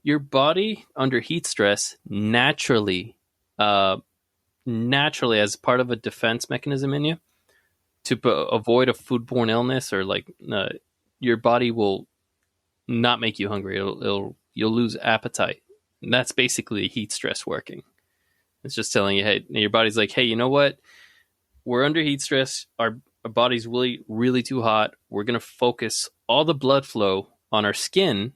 your body under heat stress naturally as part of a defense mechanism in you to avoid a foodborne illness or your body will not make you hungry. You'll lose appetite. And that's basically heat stress working. It's just telling you, hey, your body's like, hey, you know what? We're under heat stress. Our body's really, really too hot. We're going to focus all the blood flow on our skin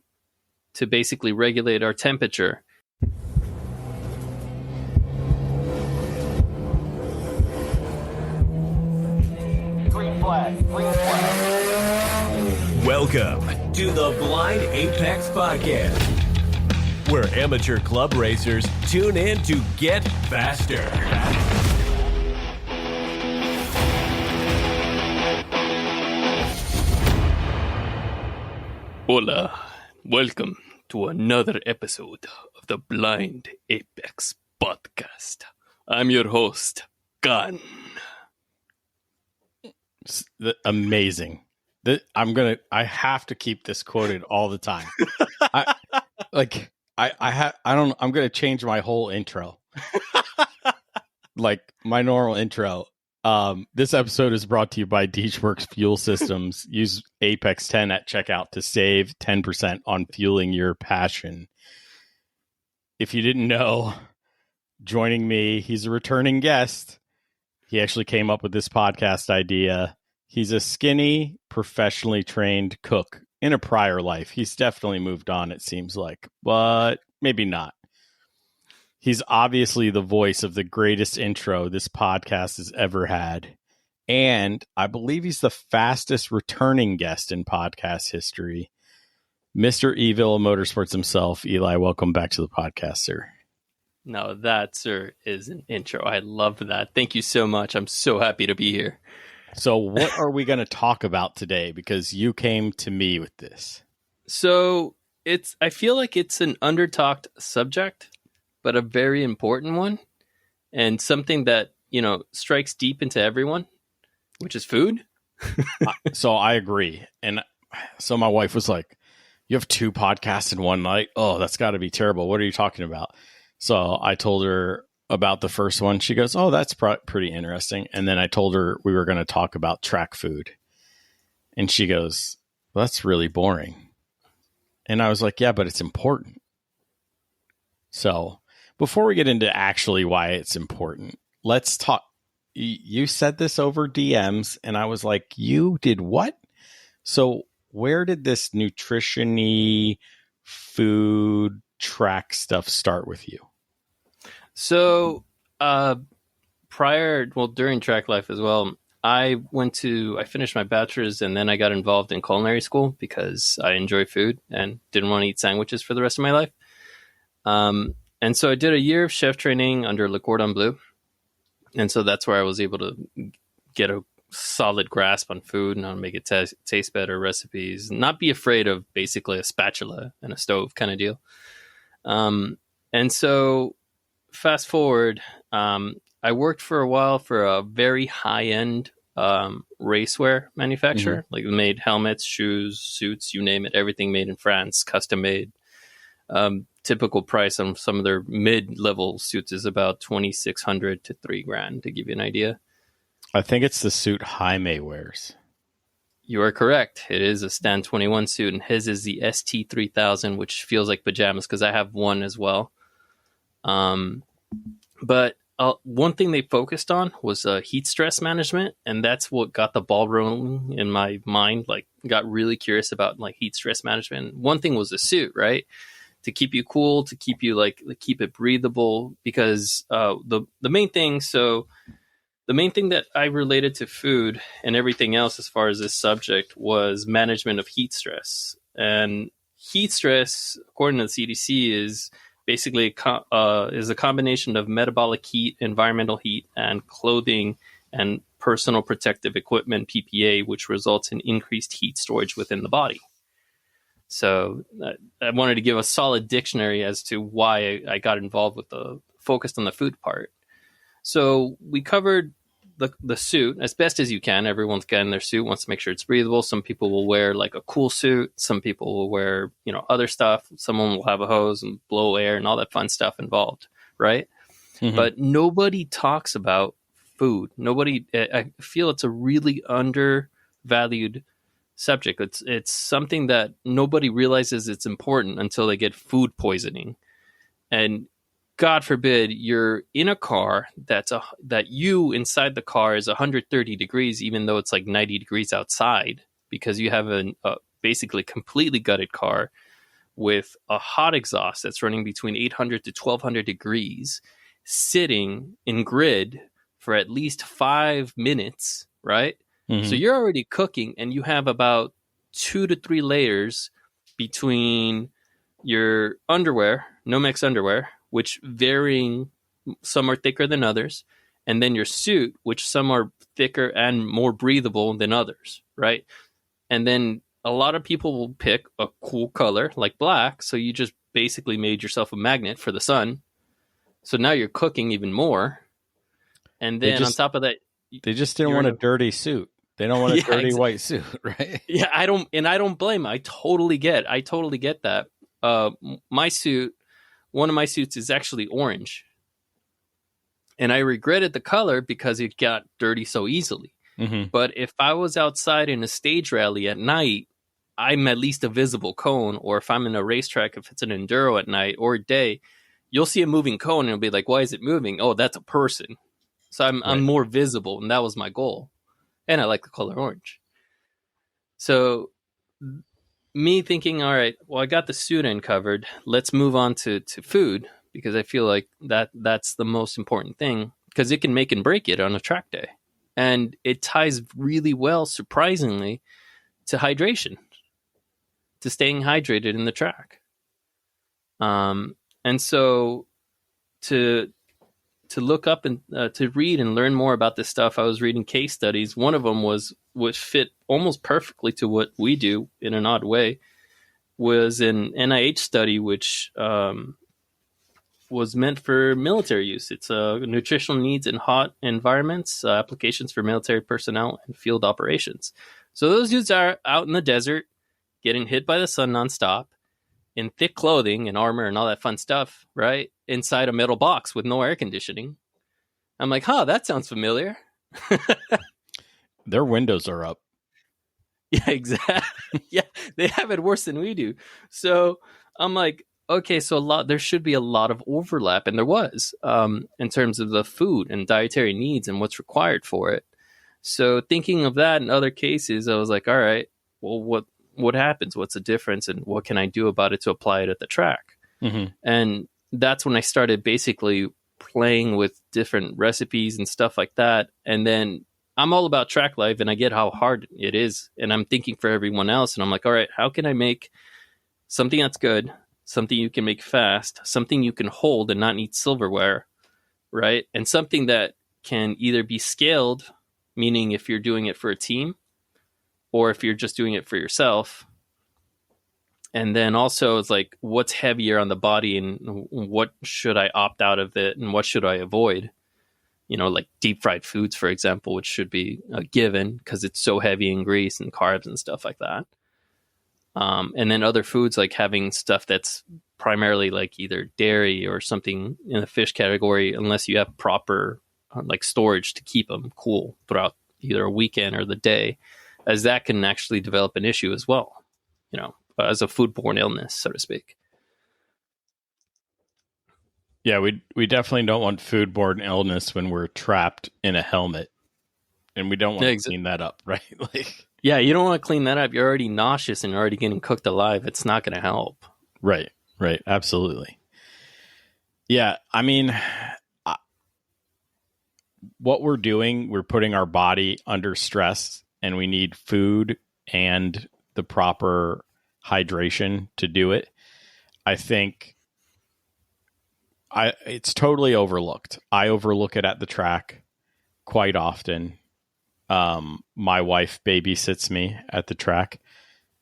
to basically regulate our temperature. Green flag. Welcome to the Blind Apex Podcast, where amateur club racers tune in to get faster. Hola, welcome to another episode of the Blind Apex Podcast. I'm your host, Gun. Amazing. I'm have to keep this quoted all the time. I'm gonna change my whole intro. Like my normal intro. This episode is brought to you by DeechWorks Fuel Systems. Use Apex 10 at checkout to save 10% on fueling your passion. If you didn't know, joining me, he's a returning guest. He actually came up with this podcast idea. He's a skinny, professionally trained cook in a prior life. He's definitely moved on, it seems like, but maybe not. He's obviously the voice of the greatest intro this podcast has ever had. And I believe he's the fastest returning guest in podcast history. Mr. Evilla Motorsports himself. Eli, welcome back to the podcast, sir. Now that, sir, is an intro. I love that. Thank you so much. I'm so happy to be here. So what are we going to talk about today? Because you came to me with this. So I feel like it's an under-talked subject, but a very important one, and something that, strikes deep into everyone, which is food. So I agree. And so my wife was like, you have 2 podcasts in one night? Oh, that's got to be terrible. What are you talking about? So I told her about the first one. She goes, oh, that's pretty interesting. And then I told her we were going to talk about track food. And she goes, well, that's really boring. And I was like, yeah, but it's important. So before we get into actually why it's important, let's talk. You said this over DMs, and I was like, you did what? So where did this nutrition-y food track stuff start with you? So during track life as well, I finished my bachelor's, and then I got involved in culinary school because I enjoy food and didn't want to eat sandwiches for the rest of my life. And so I did a year of chef training under Le Cordon Bleu. And so that's where I was able to get a solid grasp on food and how to make it taste better, recipes, not be afraid of basically a spatula and a stove kind of deal. And so fast forward, I worked for a while for a very high-end racewear manufacturer. Mm-hmm. Like, we made helmets, shoes, suits, you name it, everything made in France, custom made. Typical price on some of their mid-level suits is about $2,600 to $3,000, to give you an idea. I think it's the suit Jaime wears. You are correct. It is a Stan 21 suit, and his is the ST3000, which feels like pajamas because I have one as well. But one thing they focused on was heat stress management, and that's what got the ball rolling in my mind. Like, got really curious about heat stress management. One thing was the suit, right? To keep you cool, to keep you keep it breathable, because the main thing. So the main thing that I related to food and everything else as far as this subject was management of heat stress. And heat stress, according to the CDC, is basically is a combination of metabolic heat, environmental heat, and clothing and personal protective equipment, PPE, which results in increased heat storage within the body. So I wanted to give a solid dictionary as to why I got involved with focused on the food part. So we covered the suit as best as you can. Everyone's got in their suit, wants to make sure it's breathable. Some people will wear like a cool suit. Some people will wear, other stuff. Someone will have a hose and blow air and all that fun stuff involved, right? Mm-hmm. But nobody talks about food. I feel it's a really undervalued subject. It's something that nobody realizes it's important until they get food poisoning. And God forbid you're in a car that you inside the car is 130 degrees, even though it's like 90 degrees outside, because you have a basically completely gutted car with a hot exhaust that's running between 800 to 1200 degrees, sitting in grid for at least 5 minutes, right? Mm-hmm. So you're already cooking, and you have about 2 to 3 layers between your underwear, Nomex underwear, which varying, some are thicker than others, and then your suit, which some are thicker and more breathable than others, right? And then a lot of people will pick a cool color like black, so you just basically made yourself a magnet for the sun. So now you're cooking even more. And then on top of that, they just didn't want a dirty suit. They don't want a dirty white suit, right? Yeah, I don't blame them. I totally get that. My suit, one of my suits is actually orange. And I regretted the color because it got dirty so easily. Mm-hmm. But if I was outside in a stage rally at night, I'm at least a visible cone. Or if I'm in a racetrack, if it's an enduro at night or day, you'll see a moving cone and it'll be like, why is it moving? Oh, that's a person. So I'm more visible, and that was my goal. And I like the color orange. So me thinking, all right, well, I got the suit uncovered. Let's move on to food, because I feel like that's the most important thing, because it can make and break it on a track day. And it ties really well, surprisingly, to hydration, to staying hydrated in the track. And so to look up and to read and learn more about this stuff, I was reading case studies. One of them was fit almost perfectly to what we do in an odd way, was an NIH study, which was meant for military use. It's nutritional needs in hot environments, applications for military personnel and field operations. So those dudes are out in the desert, getting hit by the sun nonstop, in thick clothing and armor and all that fun stuff, right? Inside a metal box with no air conditioning. I'm like, that sounds familiar. Their windows are up. Yeah, exactly. Yeah, they have it worse than we do. So I'm like, okay, so there should be a lot of overlap, and there was, in terms of the food and dietary needs and what's required for it. So thinking of that in other cases, I was like, all right, well, what happens? What's the difference, and what can I do about it to apply it at the track? Mm-hmm. And that's when I started basically playing with different recipes and stuff like that. And then I'm all about track life, and I get how hard it is. And I'm thinking for everyone else, and I'm like, all right, how can I make something that's good, something you can make fast, something you can hold and not need silverware, right? And something that can either be scaled, meaning if you're doing it for a team, or if you're just doing it for yourself. And then also it's like, what's heavier on the body, and what should I opt out of it, and what should I avoid? Like deep fried foods, for example, which should be a given because it's so heavy in grease and carbs and stuff like that. And then other foods, like having stuff that's primarily like either dairy or something in the fish category, unless you have proper like storage to keep them cool throughout either a weekend or the day, as that can actually develop an issue as well, as a foodborne illness, so to speak. Yeah, we definitely don't want foodborne illness when we're trapped in a helmet, and we don't want to clean that up, right? Yeah, you don't want to clean that up. You're already nauseous and you're already getting cooked alive. It's not going to help. Right, absolutely. Yeah, I mean, what we're doing, we're putting our body under stress, and we need food and the proper hydration to do it. I think it's totally overlooked. I overlook it at the track quite often. My wife babysits me at the track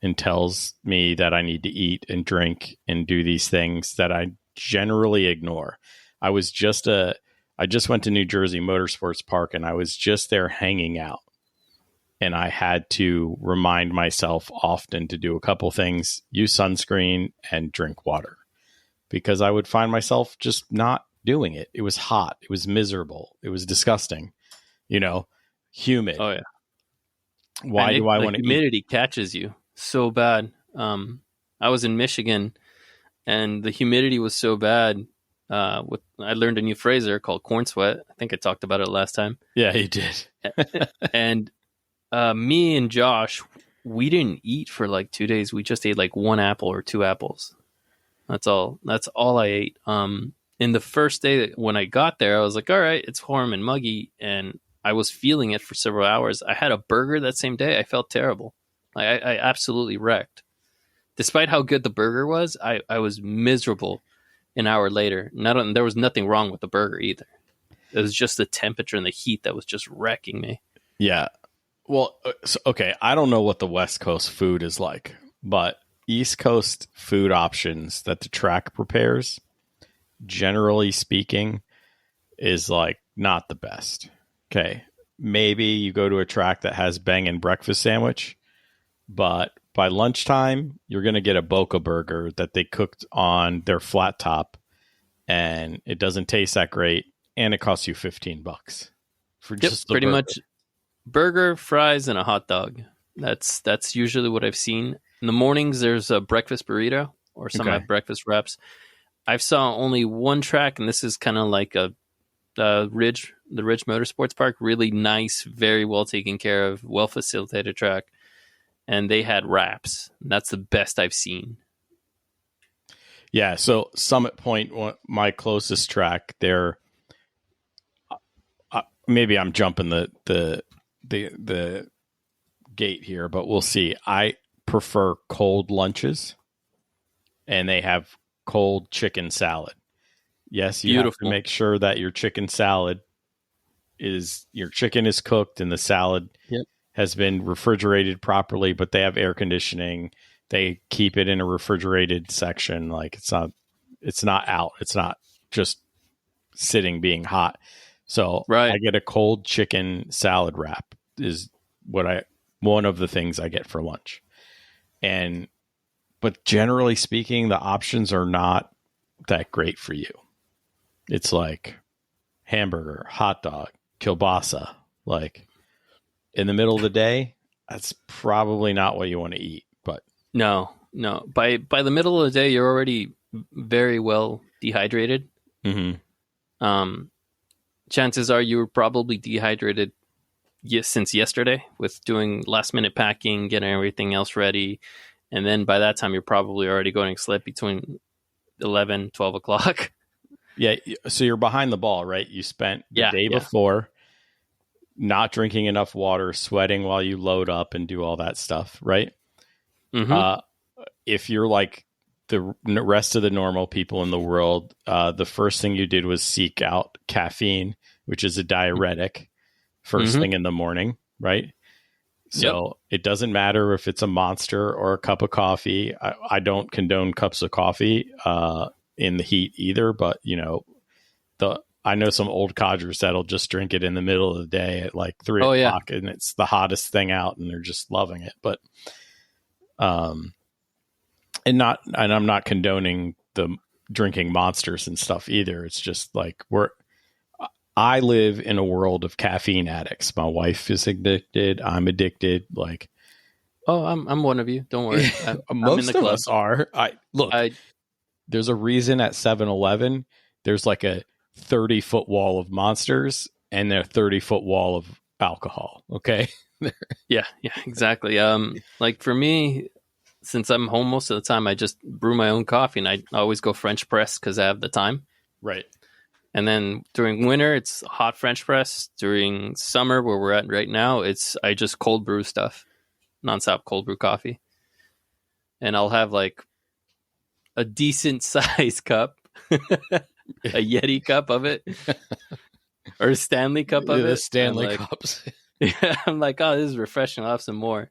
and tells me that I need to eat and drink and do these things that I generally ignore. I was just a I just went to New Jersey Motorsports Park, and I was just there hanging out. And I had to remind myself often to do a couple things, use sunscreen and drink water, because I would find myself just not doing it. It was hot. It was miserable. It was disgusting, humid. Oh yeah. Why do I want to eat? Humidity catches you so bad. I was in Michigan, and the humidity was so bad. I learned a new phrase there called corn sweat. I think I talked about it last time. Yeah, you did. And me and Josh, we didn't eat for like 2 days. We just ate like one apple or two apples. That's all I ate. In the first day when I got there, I was like, all right, it's warm and muggy, and I was feeling it for several hours. I had a burger that same day. I felt terrible. I absolutely wrecked. Despite how good the burger was, I was miserable an hour later. There was nothing wrong with the burger either. It was just the temperature and the heat that was just wrecking me. Yeah. Well, okay, I don't know what the West Coast food is like, but East Coast food options that the track prepares, generally speaking, is like not the best. Okay, maybe you go to a track that has bangin' breakfast sandwich, but by lunchtime, you're going to get a Boca burger that they cooked on their flat top, and it doesn't taste that great, and it costs you $15 for just the pretty burger. much burger, fries, and a hot dog. That's usually what I've seen. In the mornings, there's a breakfast burrito or some Okay. breakfast wraps. I've saw only one track, and this is kind of like the Ridge Motorsports Park. Really nice, very well taken care of, well facilitated track. And they had wraps. That's the best I've seen. Yeah, so Summit Point, my closest track, there. Maybe I'm jumping the gate here, but we'll see. I prefer cold lunches, and they have cold chicken salad. Yes, you have to make sure that your chicken is cooked and the salad has been refrigerated properly, but they have air conditioning. They keep it in a refrigerated section. Like it's not out. It's not just sitting being hot. So I get a cold chicken salad wrap is one of the things I get for lunch. But generally speaking, the options are not that great for you. It's like hamburger, hot dog, kielbasa. Like in the middle of the day, that's probably not what you want to eat. But no. By the middle of the day, you're already very well dehydrated. mm-hmm. Chances are you were probably dehydrated since yesterday with doing last minute packing, getting everything else ready. And then by that time, you're probably already going to sleep between 11, 12 o'clock. Yeah. So you're behind the ball, right? You spent the day before not drinking enough water, sweating while you load up and do all that stuff, right? Mm-hmm. If you're like the rest of the normal people in the world, the first thing you did was seek out caffeine, which is a diuretic, first thing in the morning, right? So it doesn't matter if it's a Monster or a cup of coffee. I don't condone cups of coffee in the heat either, but I know some old codgers that'll just drink it in the middle of the day at like 3 o'clock, and it's the hottest thing out, and they're just loving it. But and I'm not condoning the drinking Monsters and stuff either. It's just like I live in a world of caffeine addicts. My wife is addicted. I'm addicted. Like, I'm one of you. Don't worry. Most of us are. There's a reason at 7-Eleven there's like a 30-foot wall of Monsters and a 30-foot wall of alcohol. Okay. Yeah, exactly. Like for me, since I'm home most of the time, I just brew my own coffee, and I always go French press because I have the time. Right. And then during winter, it's hot French press. During summer, where we're at right now, I just cold brew stuff, nonstop cold brew coffee. And I'll have like a decent size cup, a Yeti cup of it, or a Stanley cup of it. The Stanley cups. Yeah, I'm like, oh, this is refreshing. I'll have some more.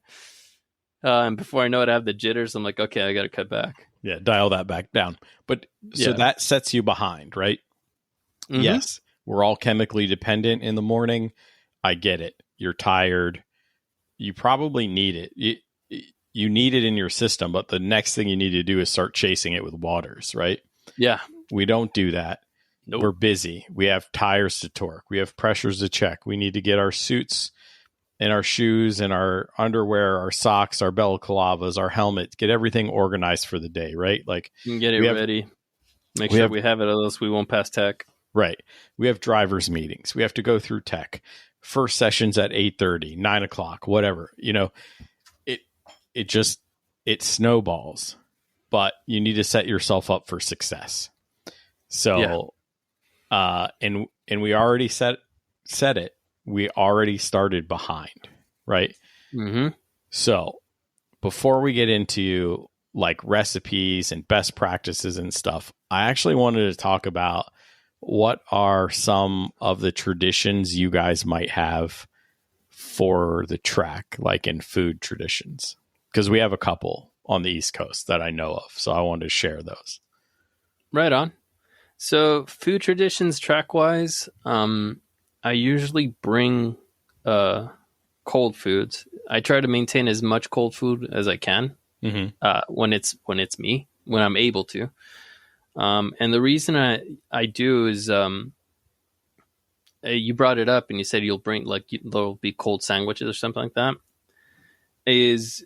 And before I know it, I have the jitters. I'm like, okay, I got to cut back. Yeah, dial that back down. But so that sets you behind, right? Mm-hmm. Yes. we're all chemically dependent in the morning. I get it. You're tired. You probably need it. You need it in your system, but the next thing you need to do is start chasing it with waters, right? Yeah. We don't do that. Nope. We're busy. We have tires to torque. We have pressures to check. We need to get our suits and our shoes and our underwear, our socks, our balaclavas, our helmet, get everything organized for the day, right? Like, get it ready. Make sure we have it, or else we won't pass tech. Right. We have driver's meetings. We have to go through tech. First sessions at 8:30, 9 o'clock, whatever. It snowballs, but you need to set yourself up for success. So, and we already said it. We already started behind, right? Mm-hmm. So before we get into like recipes and best practices and stuff, I actually wanted to talk about what are some of the traditions you guys might have for the track, like in food traditions, because we have a couple on the East Coast that I know of. So I wanted to share those. Right on. So food traditions track wise, I usually bring cold foods. I try to maintain as much cold food as I can when it's me, when I'm able to. And the reason I do is you brought it up and you said you'll bring there'll be cold sandwiches or something like that. It's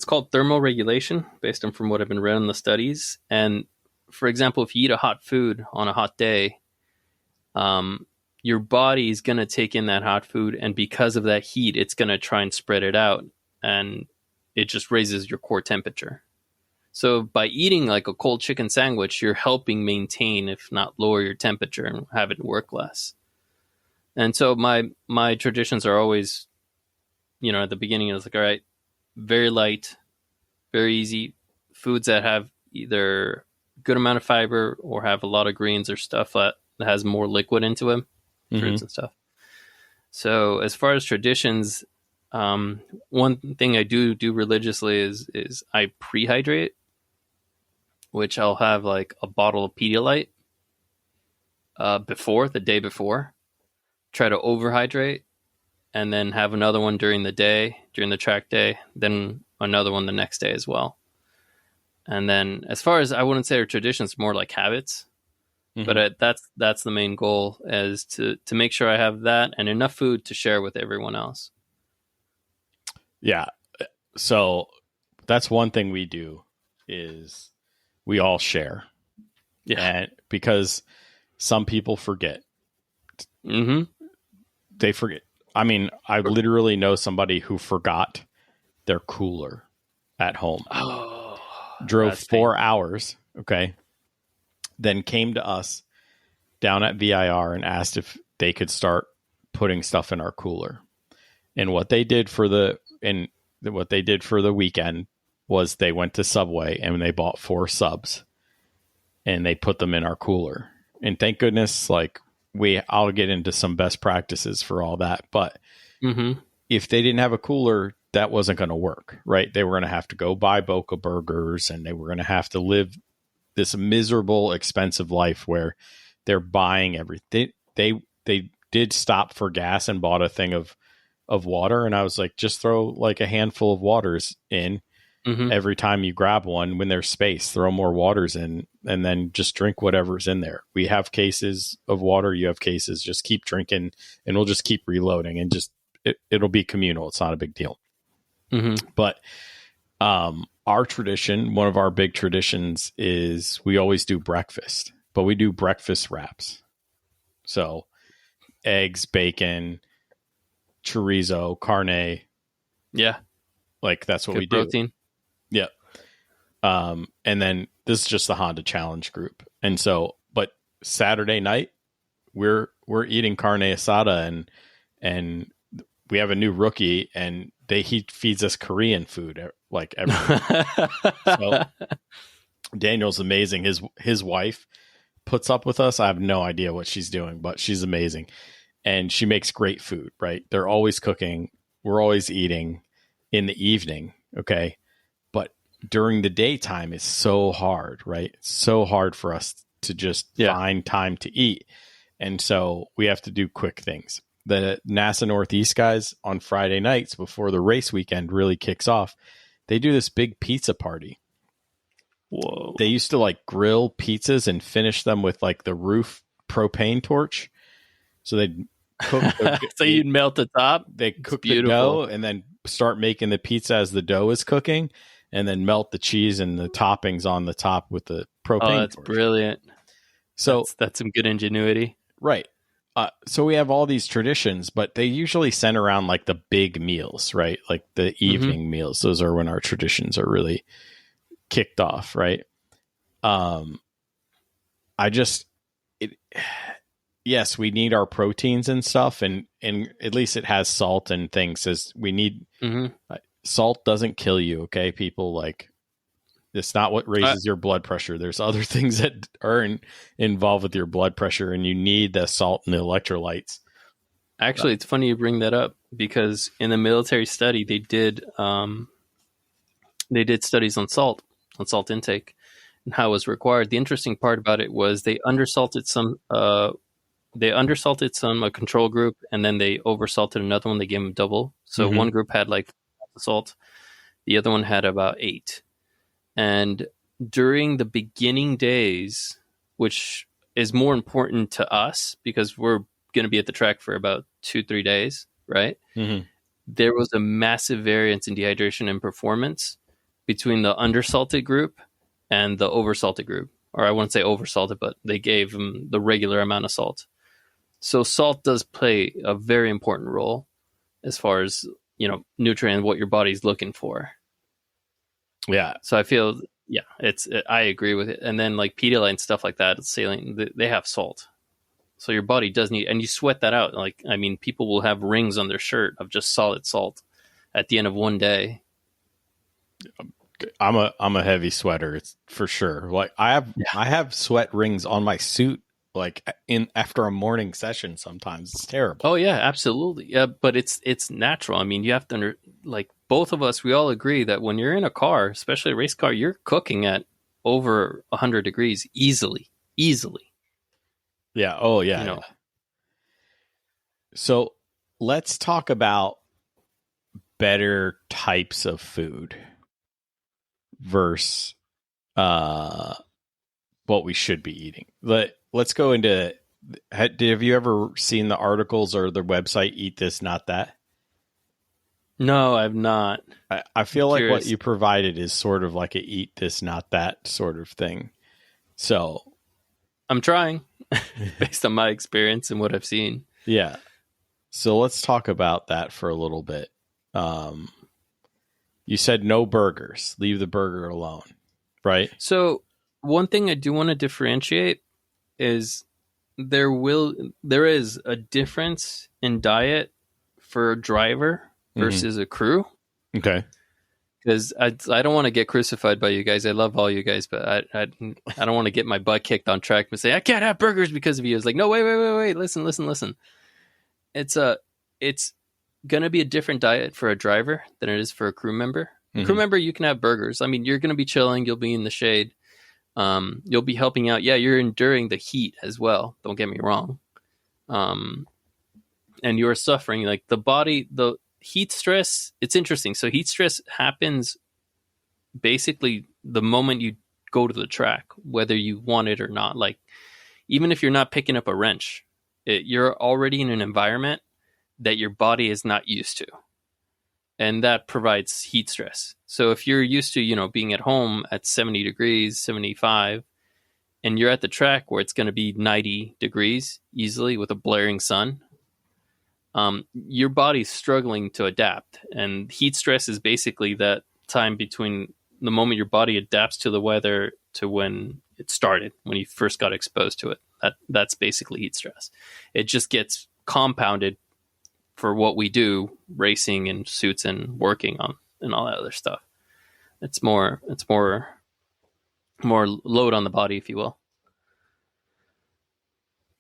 called thermal regulation based on from what I've been read in the studies. And for example, if you eat a hot food on a hot day, your body is going to take in that hot food, and because of that heat, it's going to try and spread it out, and it just raises your core temperature. So by eating like a cold chicken sandwich, you're helping maintain, if not lower, your temperature and have it work less. And so my traditions are always, at the beginning, it was like, all right, very light, very easy foods that have either good amount of fiber or have a lot of greens or stuff that has more liquid into them, fruits and stuff. So as far as traditions, one thing I do religiously is I prehydrate, which I'll have like a bottle of Pedialyte the day before, try to overhydrate, and then have another one during the track day, then another one the next day as well. And then as far as, I wouldn't say our traditions, more like habits, but that's the main goal, is to make sure I have that and enough food to share with everyone else. Yeah. So that's one thing we do is we all share. Yeah. And because some people forget. Mm-hmm. They forget. I mean, I literally know somebody who forgot their cooler at home. Oh, drove 4 hours. Okay. Then came to us down at VIR and asked if they could start putting stuff in our cooler. And what they did for the weekend was they went to Subway and they bought 4 subs and they put them in our cooler. And thank goodness, I'll get into some best practices for all that. But if they didn't have a cooler, that wasn't going to work, right? They were going to have to go buy Boca burgers, and they were going to have to live this miserable, expensive life where they're buying everything. They did stop for gas and bought a thing of water. And I was like, just throw like a handful of waters in every time you grab one. When there's space, throw more waters in, and then just drink whatever's in there. We have cases of water. You have cases. Just keep drinking, and we'll just keep reloading, and it'll be communal. It's not a big deal. But our tradition, one of our big traditions, is we always do breakfast, but we do breakfast wraps. So eggs, bacon, chorizo, carne. Yeah. That's what good we do. Protein. Yeah. And then this is just the Honda Challenge group. And so, but Saturday night, we're eating carne asada, and we have a new rookie, and he feeds us Korean food every So Daniel's amazing. His wife puts up with us. I have no idea what she's doing, but she's amazing. And she makes great food, right? They're always cooking. We're always eating in the evening. Okay. But during the daytime, it's so hard, right? It's so hard for us to just find time to eat. And so we have to do quick things. The NASA Northeast guys on Friday nights before the race weekend really kicks off, they do this big pizza party. Whoa. They used to like grill pizzas and finish them with like the roof propane torch. So they'd cook. So you'd melt the top. They cook the dough and then start making the pizza as the dough is cooking, and then melt the cheese and the toppings on the top with the propane. Oh, that's torch. Brilliant. So that's some good ingenuity. Right. So we have all these traditions, but they usually center around like the big meals, right? Like the evening meals. Those are when our traditions are really kicked off, right? Yes, we need our proteins and stuff, and at least it has salt and things. As we need salt doesn't kill you, okay? People, like, it's not what raises your blood pressure. There's other things that are involved with your blood pressure, and you need the salt and the electrolytes. Actually, it's funny you bring that up, because in the military study, they did studies on salt intake and how it was required. The interesting part about it was they undersalted some, a control group, and then they oversalted another one. They gave them double. So one group had like salt, the other one had about 8. And during the beginning days, which is more important to us because we're going to be at the track for about 2-3 days, right? There was a massive variance in dehydration and performance between the undersalted group and the oversalted group. Or I wouldn't say oversalted, but they gave them the regular amount of salt. So salt does play a very important role as far as, nutrient, what your body's looking for. Yeah. So I feel, I agree with it. And then like Pedialyte and stuff like that, saline, they have salt. So your body does need, and you sweat that out. Like, I mean, people will have rings on their shirt of just solid salt at the end of one day. I'm a heavy sweater, it's for sure. Like I have sweat rings on my suit, like after a morning session. Sometimes it's terrible. Oh yeah, absolutely. Yeah, but it's natural. I mean, you have to both of us, we all agree that when you're in a car, especially a race car, you're cooking at over 100 degrees easily. Yeah. Oh yeah. Yeah. So let's talk about better types of food versus what we should be eating. Let's go into, have you ever seen the articles or the website Eat This Not That? No, I've not. I feel like what you provided is sort of like a Eat This Not That sort of thing. So I'm trying based on my experience and what I've seen. Yeah. So let's talk about that for a little bit. You said no burgers, leave the burger alone, right? So one thing I do want to differentiate is there is a difference in diet for a driver versus a crew. Okay. Because I don't want to get crucified by you guys. I love all you guys, but I don't want to get my butt kicked on track and say I can't have burgers because of you. It's like, no, wait, listen. It's gonna be a different diet for a driver than it is for a crew member. Crew member, you can have burgers. I mean, you're gonna be chilling. You'll be in the shade. You'll be helping out. Yeah, you're enduring the heat as well. Don't get me wrong. And you are suffering like the body, the heat stress. It's interesting. So heat stress happens basically the moment you go to the track, whether you want it or not. Like even if you're not picking up a wrench, you're already in an environment that your body is not used to. And that provides heat stress. So if you're used to, being at home at 70 degrees, 75, and you're at the track where it's going to be 90 degrees easily with a blaring sun, your body's struggling to adapt. And heat stress is basically that time between the moment your body adapts to the weather to when it started, when you first got exposed to it. That's basically heat stress. It just gets compounded for what we do, racing and suits and working on and all that other stuff. It's more load on the body, if you will.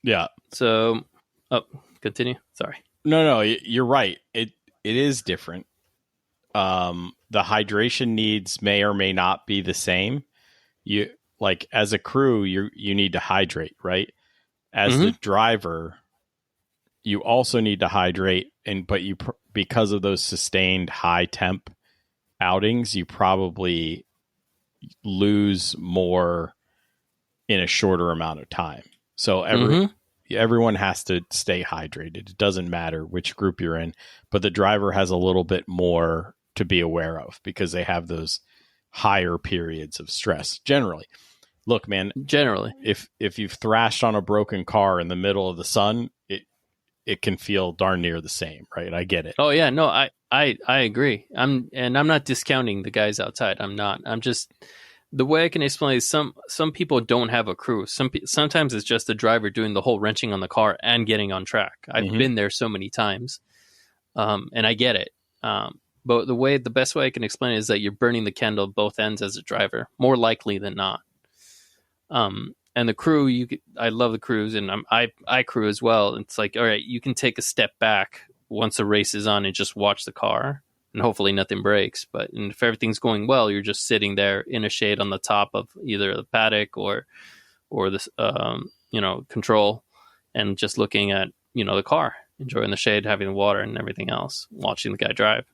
Yeah. So, continue. Sorry. No, you're right. It is different. The hydration needs may or may not be the same. You like as a crew, you need to hydrate, right? As the driver, you also need to hydrate, but because of those sustained high temp outings, you probably lose more in a shorter amount of time. So everyone has to stay hydrated. It doesn't matter which group you're in, but the driver has a little bit more to be aware of because they have those higher periods of stress generally. Look, man, if you've thrashed on a broken car in the middle of the sun, it can feel darn near the same, right? I get it. Oh yeah, no, I agree. I'm not discounting the guys outside. I'm not. I'm just, the way I can explain is some people don't have a crew. Sometimes it's just the driver doing the whole wrenching on the car and getting on track. I've been there so many times, and I get it. But the best way I can explain it is that you're burning the candle at both ends as a driver, more likely than not. And the crew, I love the crews, and I crew as well. It's like, all right, you can take a step back once the race is on and just watch the car, and hopefully nothing breaks. But if everything's going well, you're just sitting there in a shade on the top of either the paddock or the control, and just looking at the car, enjoying the shade, having the water and everything else, watching the guy drive.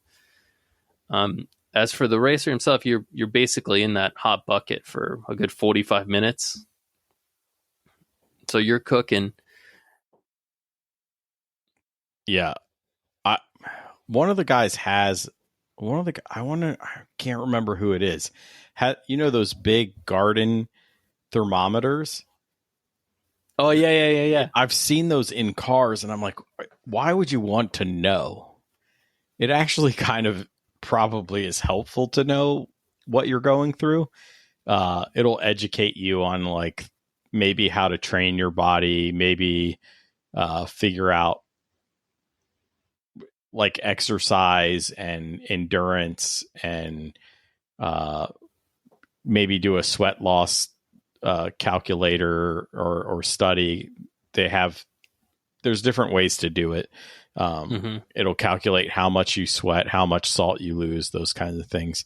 As for the racer himself, you're basically in that hot bucket for a good 45 minutes. So you're cooking. Yeah. One of the guys I can't remember who it is. Those big garden thermometers? Oh, yeah. I've seen those in cars, and I'm like, why would you want to know? It actually kind of probably is helpful to know what you're going through. It'll educate you on like maybe how to train your body, maybe figure out like exercise and endurance, and maybe do a sweat loss calculator or study. There's different ways to do it. It'll calculate how much you sweat, how much salt you lose, those kinds of things.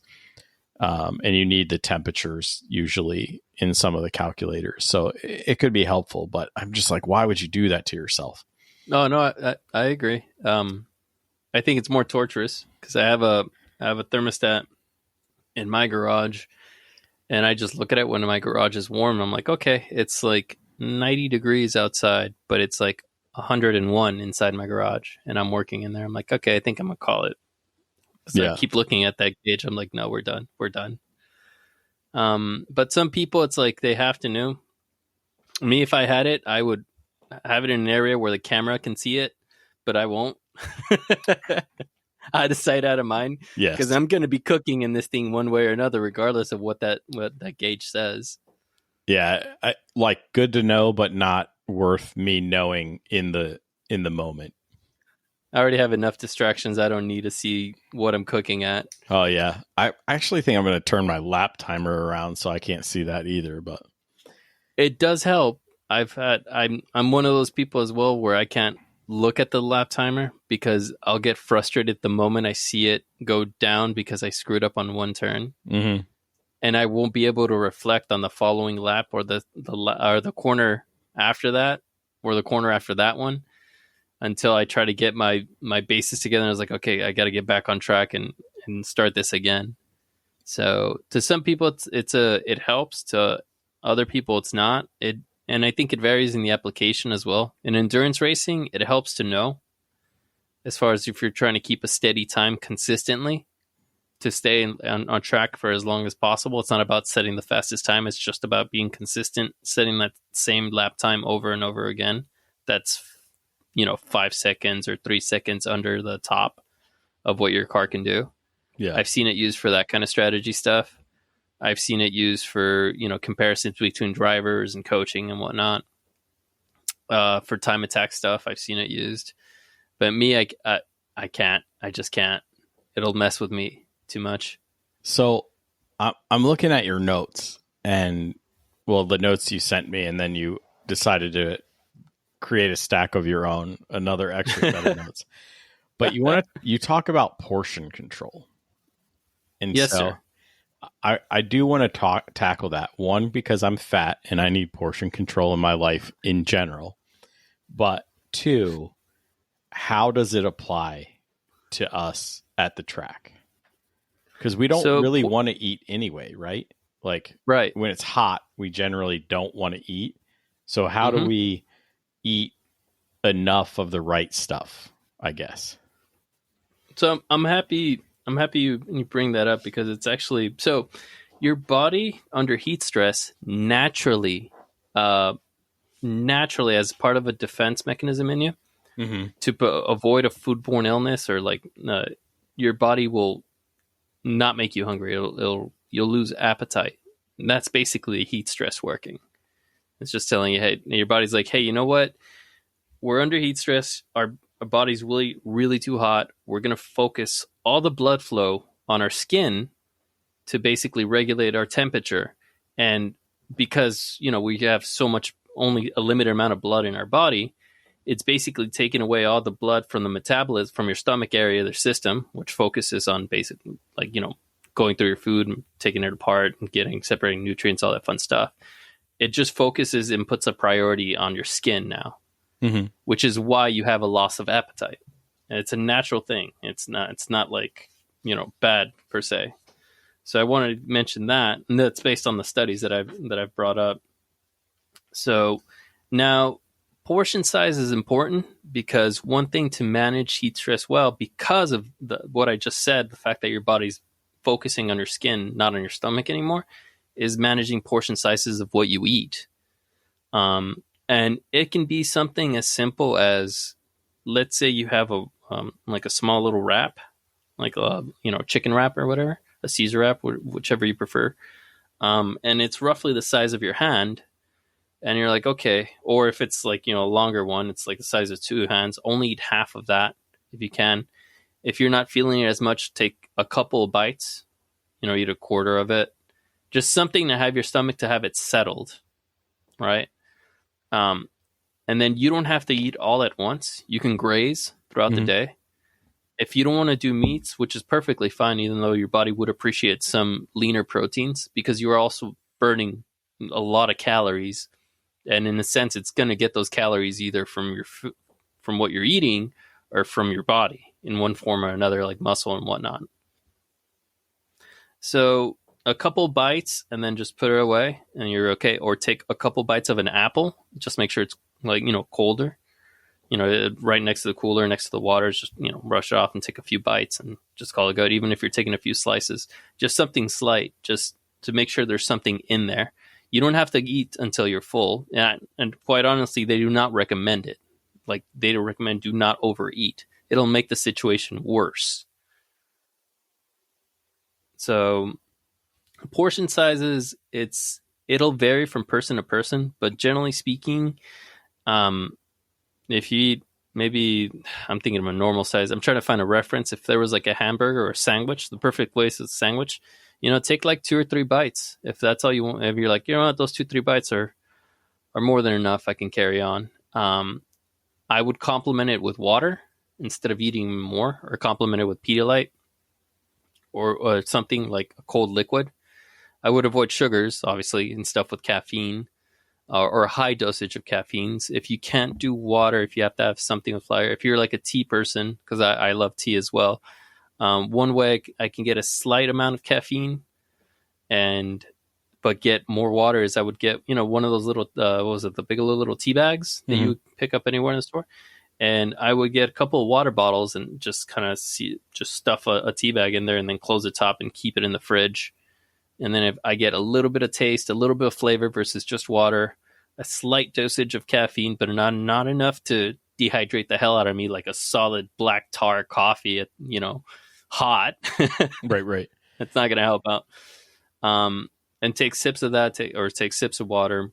And you need the temperatures usually in some of the calculators. So it could be helpful, but I'm just like, why would you do that to yourself? No, I agree. I think it's more torturous because I have a thermostat in my garage, and I just look at it when my garage is warm. I'm like, okay, it's like 90 degrees outside, but it's like 101 inside my garage, and I'm working in there. I'm like, okay, I think I'm gonna call it. So I keep looking at that gauge. I'm like, no, we're done. But some people, it's like they have to know. Me, if I had it, I would have it in an area where the camera can see it, but I won't. Out of sight, out of mind. Yes, because I'm going to be cooking in this thing one way or another, regardless of what that gauge says. Yeah, good to know, but not worth me knowing in the moment. I already have enough distractions. I don't need to see what I'm cooking at. Oh yeah, I actually think I'm going to turn my lap timer around so I can't see that either. But it does help. I'm one of those people as well where I can't look at the lap timer because I'll get frustrated the moment I see it go down because I screwed up on one turn, and I won't be able to reflect on the following lap or the corner after that or the corner after that one until I try to get my bases together. And I was like, okay, I got to get back on track and start this again. So to some people, it helps. To other people, it's not. And I think it varies in the application as well. In endurance racing, it helps to know, as far as if you're trying to keep a steady time consistently, to stay on track for as long as possible. It's not about setting the fastest time. It's just about being consistent, setting that same lap time over and over again. That's 5 seconds or 3 seconds under the top of what your car can do. Yeah, I've seen it used for that kind of strategy stuff. I've seen it used for, comparisons between drivers and coaching and whatnot. For time attack stuff, I've seen it used. But me, I can't. I just can't. It'll mess with me too much. So I'm looking at your notes, and the notes you sent me, and then you decided to create a stack of your own, another extra set of notes. But you talk about portion control. And yes, so sir. I do want to tackle that. One, because I'm fat and I need portion control in my life in general. But two, how does it apply to us at the track? Because we don't really want to eat anyway, right? Like, right. when it's hot, we generally don't want to eat. So how do we eat enough of the right stuff, I guess? So I'm happy you bring that up, because it's actually, so your body under heat stress naturally as part of a defense mechanism in you, to avoid a foodborne illness, or like your body will not make you hungry. You'll lose appetite. And that's basically heat stress working. It's just telling you, hey, your body's like, hey, you know what? We're under heat stress. Our body's really, really too hot. We're going to focus all the blood flow on our skin to basically regulate our temperature. And because, we have so much, only a limited amount of blood in our body, it's basically taking away all the blood from the metabolism, from your stomach area of the system, which focuses on basically like, going through your food and taking it apart and separating nutrients, all that fun stuff. It just focuses and puts a priority on your skin now, which is why you have a loss of appetite. And it's a natural thing. It's not like, bad per se. So I wanted to mention that, and that's based on the studies that I've brought up. So now, portion size is important, because one thing to manage heat stress well, because of what I just said, the fact that your body's focusing on your skin, not on your stomach anymore, is managing portion sizes of what you eat. And it can be something as simple as, let's say you have like a small little wrap, like a chicken wrap or whatever, a Caesar wrap, whichever you prefer. And it's roughly the size of your hand. And you're like, okay. Or if it's like, a longer one, it's like the size of two hands, only eat half of that if you can. If you're not feeling it as much, take a couple of bites, eat a quarter of it. Just something to have your stomach, to have it settled, right? And then you don't have to eat all at once. You can graze throughout the day. If you don't want to do meats, which is perfectly fine, even though your body would appreciate some leaner proteins, because you are also burning a lot of calories. And in a sense, it's going to get those calories either from your from what you're eating, or from your body in one form or another, like muscle and whatnot. So a couple bites and then just put it away and you're okay. Or take a couple bites of an apple. Just make sure it's like, colder, right next to the cooler, next to the water. Just, brush it off and take a few bites and just call it good. Even if you're taking a few slices, just something slight, just to make sure there's something in there. You don't have to eat until you're full. And quite honestly, they do not recommend it. Like, they recommend do not overeat. It'll make the situation worse. So portion sizes, it'll vary from person to person, but generally speaking, if you eat, maybe I'm thinking of a normal size. I'm trying to find a reference. If there was like a hamburger or a sandwich, the perfect place is a sandwich. Take like 2 or 3 bites. If that's all you want, if you're like, what, those 2-3 bites are more than enough, I can carry on. I would complement it with water instead of eating more, or complement it with Pedialyte or something like a cold liquid. I would avoid sugars, obviously, and stuff with caffeine or a high dosage of caffeines. If you can't do water, if you have to have something with flavor, if you're like a tea person, because I love tea as well. One way I can get a slight amount of caffeine but get more water is I would get, one of those little, the Bigelow little tea bags that you would pick up anywhere in the store. And I would get a couple of water bottles and just kind of stuff a tea bag in there and then close the top and keep it in the fridge. And then if I get a little bit of taste, a little bit of flavor versus just water, a slight dosage of caffeine, but not enough to dehydrate the hell out of me like a solid black tar coffee at, hot. Right. It's not going to help out. And take sips of that, take sips of water.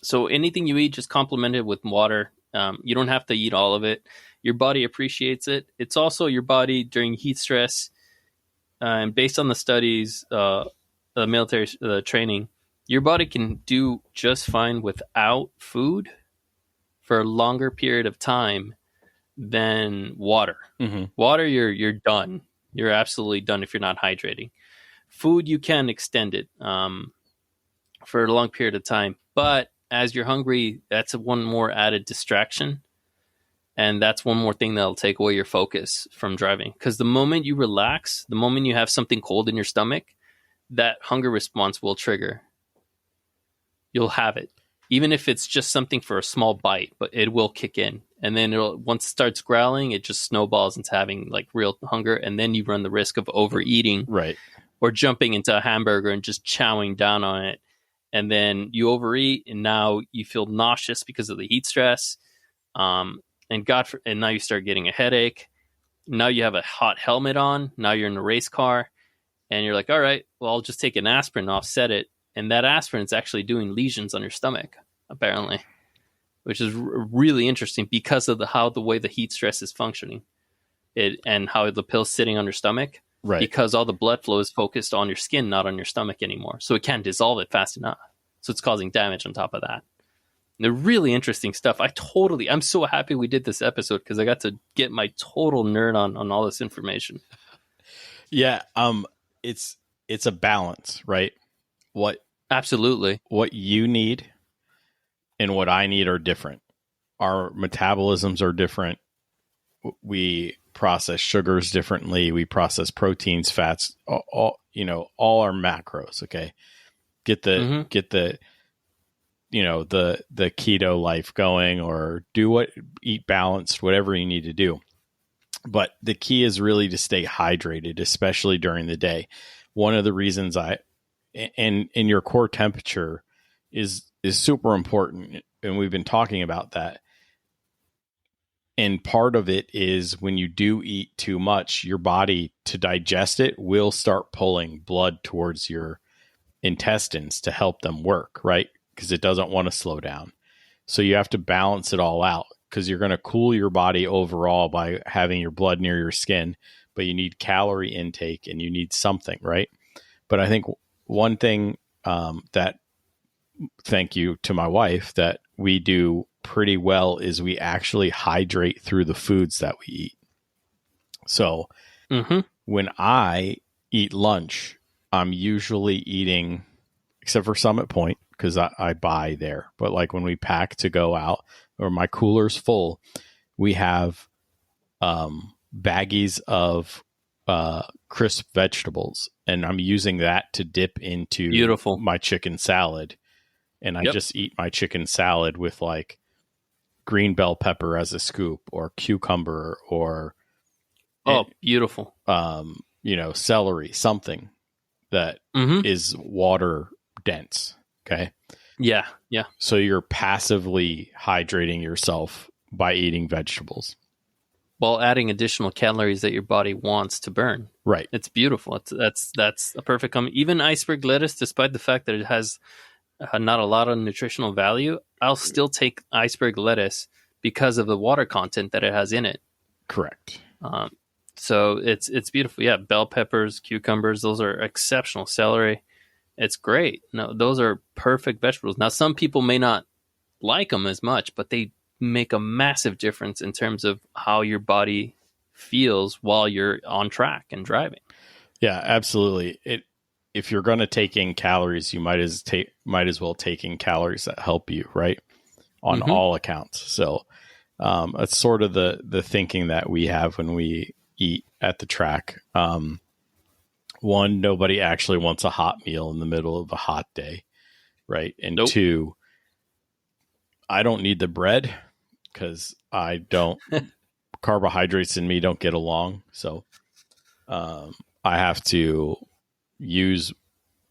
So anything you eat, just complement it with water. You don't have to eat all of it. Your body appreciates it. It's also your body during heat stress. And based on the studies, the military training, your body can do just fine without food for a longer period of time than water. Water, you're done. You're absolutely done if you're not hydrating. Food, you can extend it for a long period of time, but as you're hungry, that's one more added distraction. And that's one more thing that'll take away your focus from driving. Because the moment you relax, the moment you have something cold in your stomach, that hunger response will trigger. You'll have it. Even if it's just something for a small bite, but it will kick in. And then once it starts growling, it just snowballs into having like real hunger. And then you run the risk of overeating. Right. Or jumping into a hamburger and just chowing down on it. And then you overeat, and now you feel nauseous because of the heat stress. And now you start getting a headache. Now you have a hot helmet on. Now you're in a race car, and you're like, all right, well, I'll just take an aspirin and offset it. And that aspirin is actually doing lesions on your stomach, apparently, which is really interesting because of the way the heat stress is functioning, and how the pill's sitting on your stomach. Right. Because all the blood flow is focused on your skin, not on your stomach anymore. So it can't dissolve it fast enough. So it's causing damage on top of that. They're really interesting stuff. I'm so happy we did this episode because I got to get my total nerd on all this information. Yeah. It's a balance, right? Absolutely. What you need and what I need are different. Our metabolisms are different. We process sugars differently. We process proteins, fats, all our macros. Okay. Get the keto life going, or eat balanced, whatever you need to do. But the key is really to stay hydrated, especially during the day. One of the reasons and your core temperature is super important. And we've been talking about that. And part of it is when you do eat too much, your body, to digest it, will start pulling blood towards your intestines to help them work, right? Because it doesn't want to slow down. So you have to balance it all out, because you're going to cool your body overall by having your blood near your skin, but you need calorie intake and you need something, right? But I think one thing that, thank you to my wife, that we do pretty well is we actually hydrate through the foods that we eat. So when I eat lunch, I'm usually eating, except for Summit Point, because I buy there. But like when we pack to go out, or my cooler's full, we have baggies of crisp vegetables, and I'm using that to dip into my chicken salad. And I just eat my chicken salad with like green bell pepper as a scoop, or cucumber, or beautiful. Celery, something that is water dense. Okay. Yeah. So you're passively hydrating yourself by eating vegetables, while adding additional calories that your body wants to burn. Right. It's beautiful. That's a perfect even iceberg lettuce, despite the fact that it has not a lot of nutritional value, I'll still take iceberg lettuce because of the water content that it has in it. Correct. So it's beautiful. Yeah, bell peppers, cucumbers, those are exceptional. Celery, it's great. No, those are perfect vegetables. Now, some people may not like them as much, but they make a massive difference in terms of how your body feels while you're on track and driving. Yeah, absolutely. If you're going to take in calories, you might as well take in calories that help you, right? On all accounts. So it's sort of the thinking that we have when we eat at the track. One, nobody actually wants a hot meal in the middle of a hot day, right? And two, I don't need the bread because I don't carbohydrates in me don't get along. So I have to use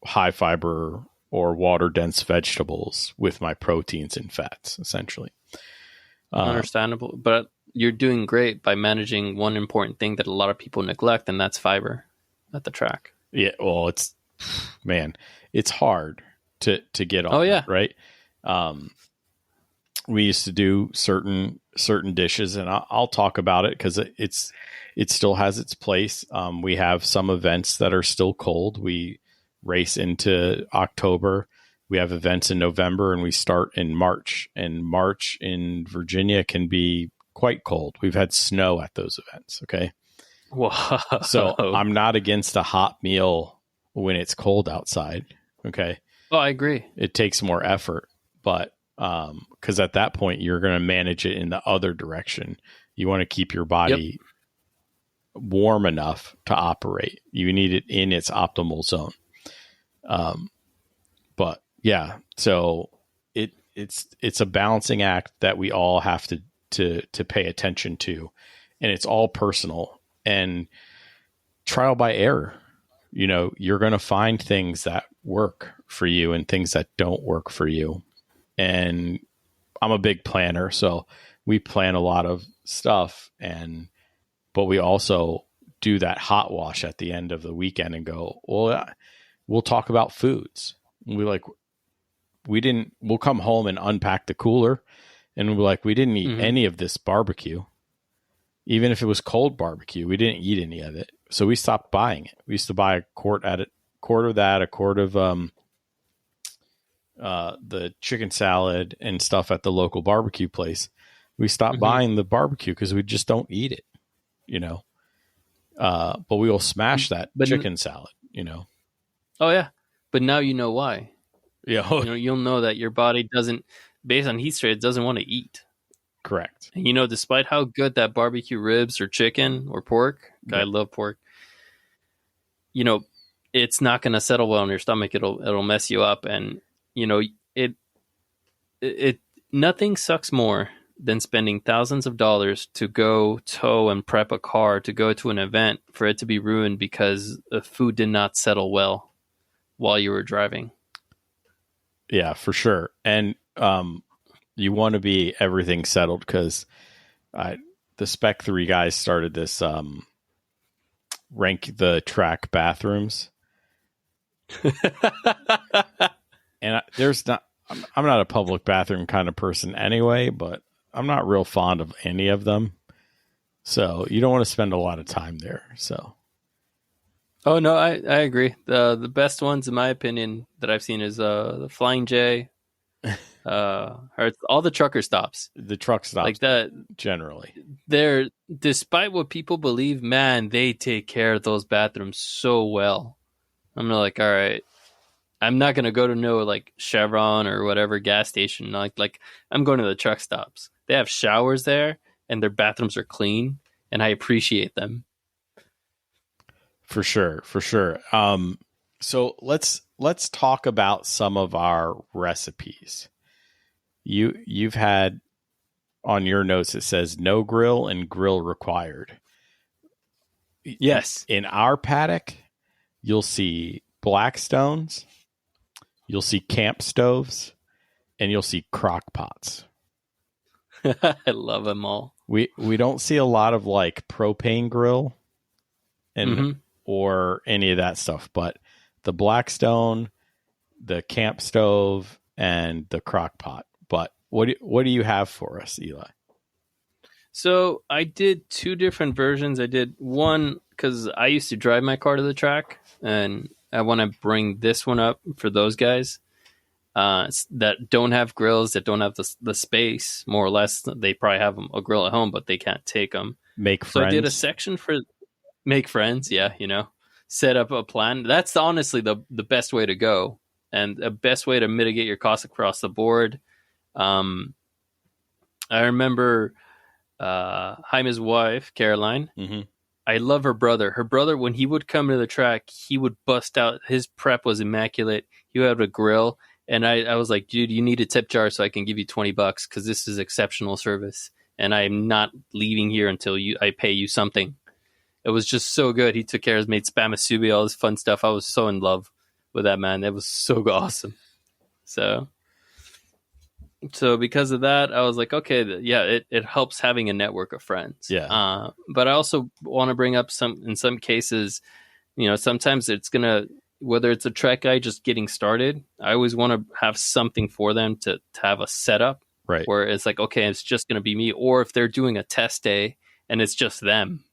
high fiber or water dense vegetables with my proteins and fats, essentially. Understandable. But you're doing great by managing one important thing that a lot of people neglect, and that's fiber at the track. Yeah. Well, it's hard to get on. Oh, yeah. That, right. We used to do certain dishes, and I'll talk about it because it still has its place. We have some events that are still cold. We race into October. We have events in November, and we start in March. And March in Virginia can be quite cold. We've had snow at those events. Okay. Whoa. So I'm not against a hot meal when it's cold outside. Okay. Oh, I agree. It takes more effort, but Because at that point, you're going to manage it in the other direction. You want to keep your body warm enough to operate. You need it in its optimal zone. But yeah, so it's a balancing act that we all have to pay attention to, and it's all personal and trial by error. You know, you're going to find things that work for you and things that don't work for you. And I'm a big planner, so we plan a lot of stuff, but we also do that hot wash at the end of the weekend and go, well, we'll talk about foods. We'll come home and unpack the cooler, and we're like, we didn't eat any of this barbecue. Even if it was cold barbecue, we didn't eat any of it. So we stopped buying it. We used to buy a quart of the chicken salad and stuff at the local barbecue place. We stopped buying the barbecue because we just don't eat it, you know. But we will smash that chicken salad, you know. Oh yeah, but now you know why. Yeah, you'll know that your body doesn't, based on heat state, it doesn't want to eat. Correct. And despite how good that barbecue ribs or chicken or pork, I love pork. It's not going to settle well in your stomach. It'll mess you up, and it nothing sucks more than spending thousands of dollars to go tow and prep a car to go to an event for it to be ruined because the food did not settle well while you were driving. Yeah, for sure. And you want to be everything settled, because the Spec 3 guys started this rank the track bathrooms. And I'm not a public bathroom kind of person anyway, but I'm not real fond of any of them. So you don't want to spend a lot of time there. So. Oh no, I agree. The best ones, in my opinion, that I've seen is the Flying J, or all the trucker stops. The truck stops, like that. Generally, they're, despite what people believe, man, they take care of those bathrooms so well. I'm like, all right, I'm not gonna go to no like Chevron or whatever gas station. Like I'm going to the truck stops. They have showers there, and their bathrooms are clean, and I appreciate them. For sure. So let's talk about some of our recipes. You've had on your notes, it says no grill and grill required. Yes. In our paddock, you'll see Blackstones, you'll see camp stoves, and you'll see crock pots. I love them all. We don't see a lot of like propane grill and or any of that stuff, but the Blackstone, the camp stove, and the crock pot. But what do you have for us, Eli? So I did two different versions. I did one because I used to drive my car to the track, and I want to bring this one up for those guys that don't have grills, that don't have the space, more or less. They probably have a grill at home, but they can't take them. Make friends. So I did a section for make friends. Yeah, set up a plan. That's honestly the best way to go, and the best way to mitigate your costs across the board. I remember Jaime's wife, Caroline. Mm-hmm. I love her brother. Her brother, when he would come to the track, he would bust out. His prep was immaculate. He would have a grill. And I was like, dude, you need a tip jar so I can give you $20 because this is exceptional service. And I'm not leaving here until I pay you something. It was just so good. He took care of us, made spam musubi, all this fun stuff. I was so in love with that man. That was so awesome. So because of that, I was like, okay, it helps having a network of friends. Yeah. But I also want to bring up in some cases, sometimes it's going to, whether it's a trek guy just getting started, I always want to have something for them to have a setup. Right. Where it's like, okay, it's just going to be me. Or if they're doing a test day and it's just them,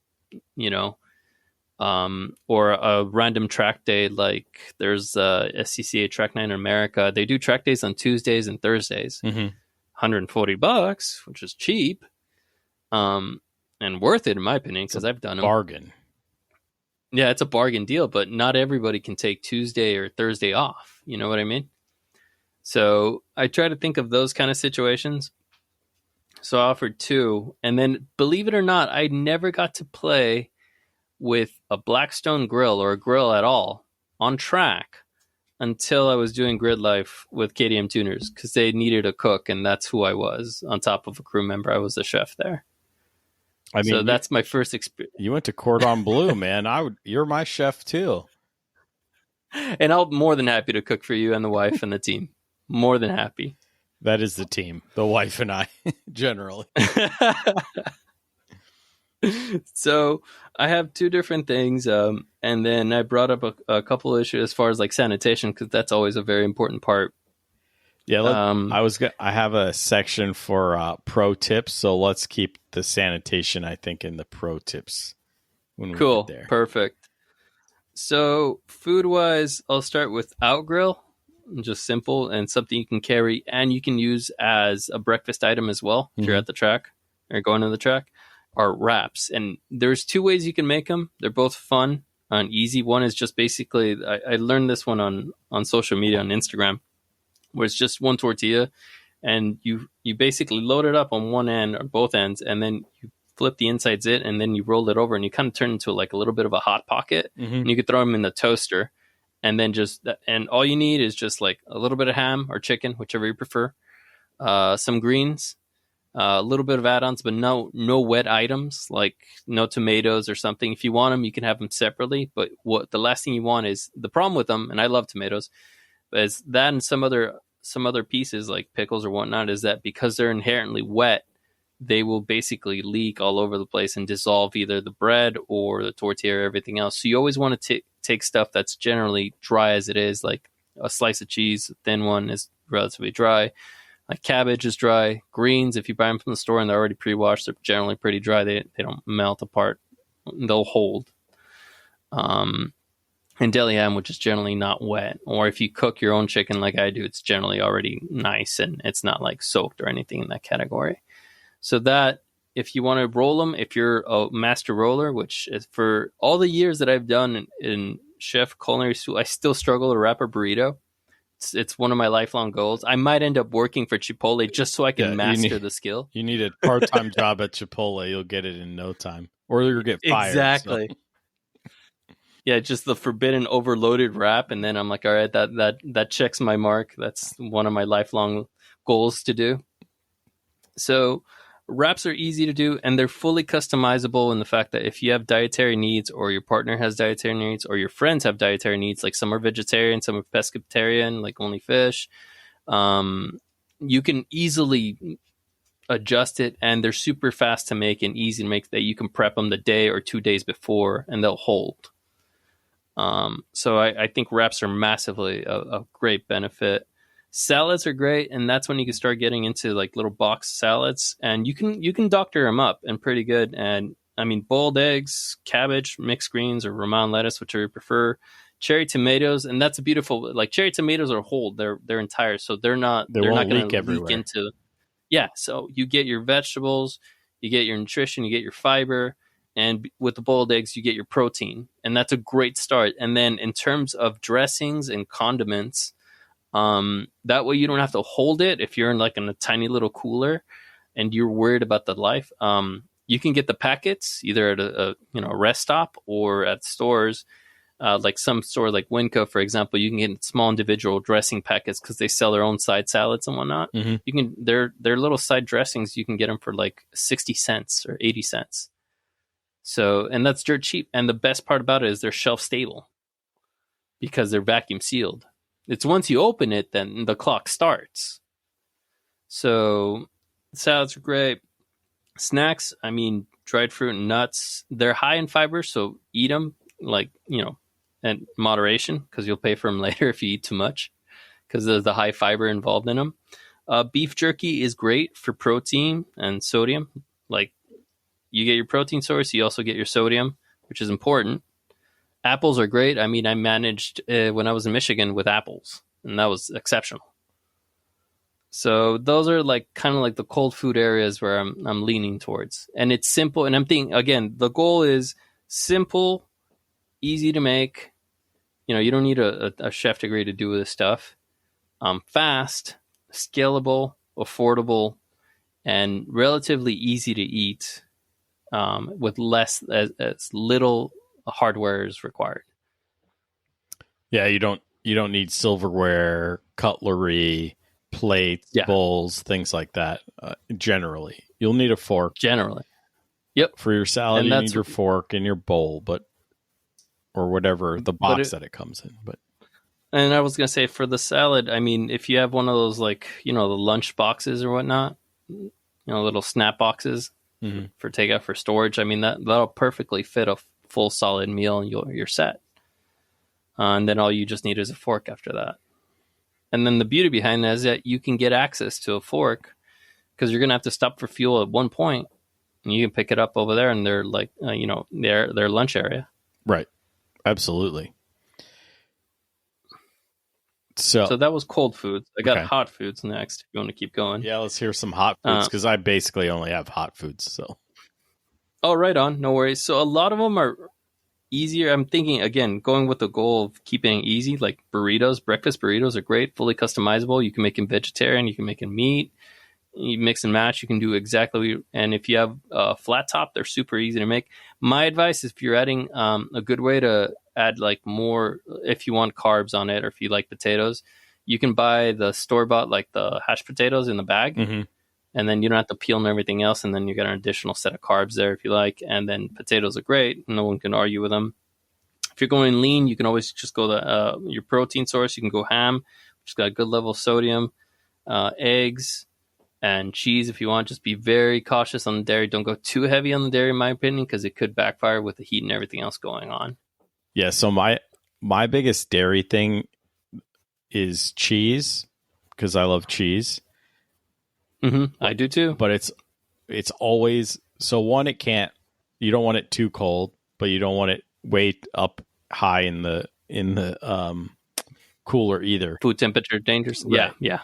or a random track day, like there's SCCA Track Night in America. They do track days on Tuesdays and Thursdays. $140, which is cheap, and worth it in my opinion, because I've done them. Bargain. Yeah, it's a bargain deal, but not everybody can take Tuesday or Thursday off. You know what I mean? So I try to think of those kind of situations. So I offered 2. And then, believe it or not, I never got to play with a Blackstone grill or a grill at all on track until I was doing Grid Life with KDM Tuners, because they needed a cook, and that's who I was. On top of a crew member, I was the chef there. I mean, so that's my first experience. You went to Cordon Bleu, man. You're my chef too. And I'm more than happy to cook for you and the wife and the team. More than happy. That is the team, the wife and I, generally. So I have 2 different things. And then I brought up a couple issues as far as like sanitation, because that's always a very important part. Yeah, I have a section for pro tips, so let's keep the sanitation, I think, in the pro tips when we Cool. get there. Perfect. So food-wise, I'll start with Outgrill, just simple and something you can carry and you can use as a breakfast item as well if you're at the track or going to the track, are wraps. And there's 2 ways you can make them. They're both fun and easy. One is just basically, I learned this one on social media, on Instagram, where it's just 1 tortilla and you basically load it up on one end or both ends, and then you flip the insides in, and then you roll it over and you kind of turn into like a little bit of a hot pocket. And you could throw them in the toaster, and then and all you need is just like a little bit of ham or chicken, whichever you prefer, some greens, a little bit of add-ons, but no wet items, like no tomatoes or something. If you want them, you can have them separately, but what the last thing you want is, the problem with them, and I love tomatoes, is that and some other pieces like pickles or whatnot, is that because they're inherently wet, they will basically leak all over the place and dissolve either the bread or the tortilla or everything else. So you always want to take stuff that's generally dry as it is, like a slice of cheese, a thin one is relatively dry. Like cabbage is dry. Greens, if you buy them from the store and they're already pre-washed, they're generally pretty dry. They don't melt apart. They'll hold. And deli ham, which is generally not wet. Or if you cook your own chicken like I do, it's generally already nice and it's not like soaked or anything in that category. So that, if you want to roll them, if you're a master roller, which is for all the years that I've done in chef culinary school, I still struggle to wrap a burrito. It's one of my lifelong goals. I might end up working for Chipotle just so I can master the skill. You need a part-time job at Chipotle. You'll get it in no time. Or you'll get fired. Exactly. So. Yeah, just the forbidden overloaded wrap. And then I'm like, all right, that checks my mark. That's one of my lifelong goals to do. So wraps are easy to do, and they're fully customizable in the fact that if you have dietary needs, or your partner has dietary needs, or your friends have dietary needs, like some are vegetarian, some are pescatarian, like only fish, you can easily adjust it, and they're super fast to make and easy to make, that you can prep them the day or 2 days before and they'll hold. So I think wraps are massively a great benefit. Salads are great, and that's when you can start getting into like little box salads, and you can doctor them up and pretty good. And I mean, boiled eggs, cabbage, mixed greens, or romaine lettuce, whichever you prefer, cherry tomatoes, and that's a beautiful, like cherry tomatoes are whole, they're entire, so they're not going to leak into. Yeah, so you get your vegetables, you get your nutrition, you get your fiber, and with the boiled eggs, you get your protein, and that's a great start. And then in terms of dressings and condiments, that way you don't have to hold it if you're in a tiny little cooler and you're worried about the life. You can get the packets either at a rest stop or at stores, like some store like Winco, for example. You can get small individual dressing packets because they sell their own side salads and whatnot. You can their little side dressings, you can get them for like 60 cents or 80 cents. So, and that's dirt cheap. And the best part about it is they're shelf stable because they're vacuum sealed. It's once you open it, then the clock starts. So salads are great. Snacks, I mean, dried fruit and nuts, they're high in fiber, so eat them in moderation, because you'll pay for them later if you eat too much, because of the high fiber involved in them. Beef jerky is great for protein and sodium. Like, you get your protein source, you also get your sodium, which is important. Apples are great. I mean, I managed when I was in Michigan with apples, and that was exceptional. So those are kind of like the cold food areas where I'm leaning towards. And it's simple. And I'm thinking, again, the goal is simple, easy to make. You don't need a chef degree to do this stuff. fast, scalable, affordable, and relatively easy to eat, with as little hardware is required. Yeah, you don't need silverware, cutlery, plates, bowls, things like that. Generally, you'll need a fork. Generally, yep. For your salad, you need your fork and your bowl, or whatever the box that it comes in. But and I was gonna say for the salad, I mean, if you have one of those the lunch boxes or whatnot, little snap boxes for takeout for storage, I mean that'll perfectly fit a full solid meal, and you're set. And then all you just need is a fork after that. And then the beauty behind that is that you can get access to a fork because you're going to have to stop for fuel at one point, and you can pick it up over there in their their lunch area. Right. Absolutely. So that was cold foods. I got hot foods next if you want to keep going. Yeah, let's hear some hot foods because I basically only have hot foods. So. Oh, right on. No worries. So a lot of them are easier. I'm thinking, again, going with the goal of keeping it easy, like burritos. Breakfast burritos are great, fully customizable. You can make them vegetarian. You can make them meat. You mix and match. You can do exactly. And if you have a flat top, they're super easy to make. My advice is if you're adding a good way to add more, if you want carbs on it or if you like potatoes, you can buy the store-bought, the hashed potatoes in the bag. Mm-hmm. And then you don't have to peel and everything else. And then you got an additional set of carbs there if you like. And then potatoes are great. No one can argue with them. If you're going lean, you can always just go to your protein source. You can go ham, which has got a good level of sodium, eggs, and cheese if you want. Just be very cautious on the dairy. Don't go too heavy on the dairy, in my opinion, because it could backfire with the heat and everything else going on. Yeah, so my biggest dairy thing is cheese because I love cheese. Mm-hmm. I do too. But it's always so one. You don't want it too cold, but you don't want it way up high in the cooler either. Food temperature dangerous. Right. Yeah.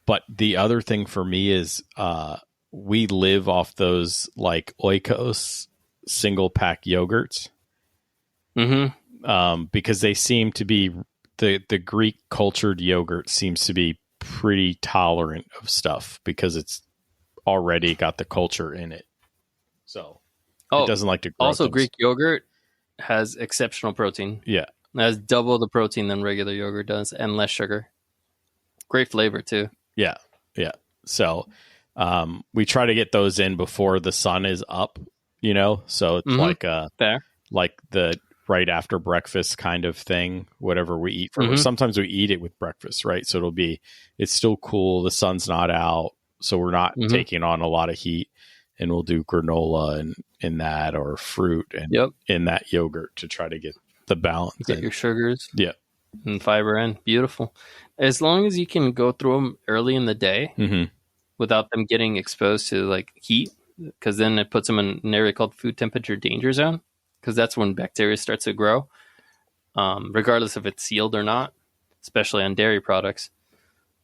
But the other thing for me is we live off those Oikos single pack yogurts. Mm-hmm. Because they seem to be the Greek cultured yogurt seems to be pretty tolerant of stuff because it's already got the culture in it. So it doesn't like to grow. Also, Greek yogurt has exceptional protein. Yeah. It has double the protein than regular yogurt does and less sugar. Great flavor too. Yeah. Yeah. So we try to get those in before the sun is up, so it's fair. Like the right after breakfast kind of thing, whatever we eat for. Sometimes we eat it with breakfast, right? So it's still cool. The sun's not out. So we're not taking on a lot of heat, and we'll do granola and in that or fruit and in that yogurt to try to get the balance. Get your sugars. Yeah. And fiber in. Beautiful. As long as you can go through them early in the day without them getting exposed to heat, because then it puts them in an area called food temperature danger zone. Because that's when bacteria starts to grow, regardless if it's sealed or not, especially on dairy products,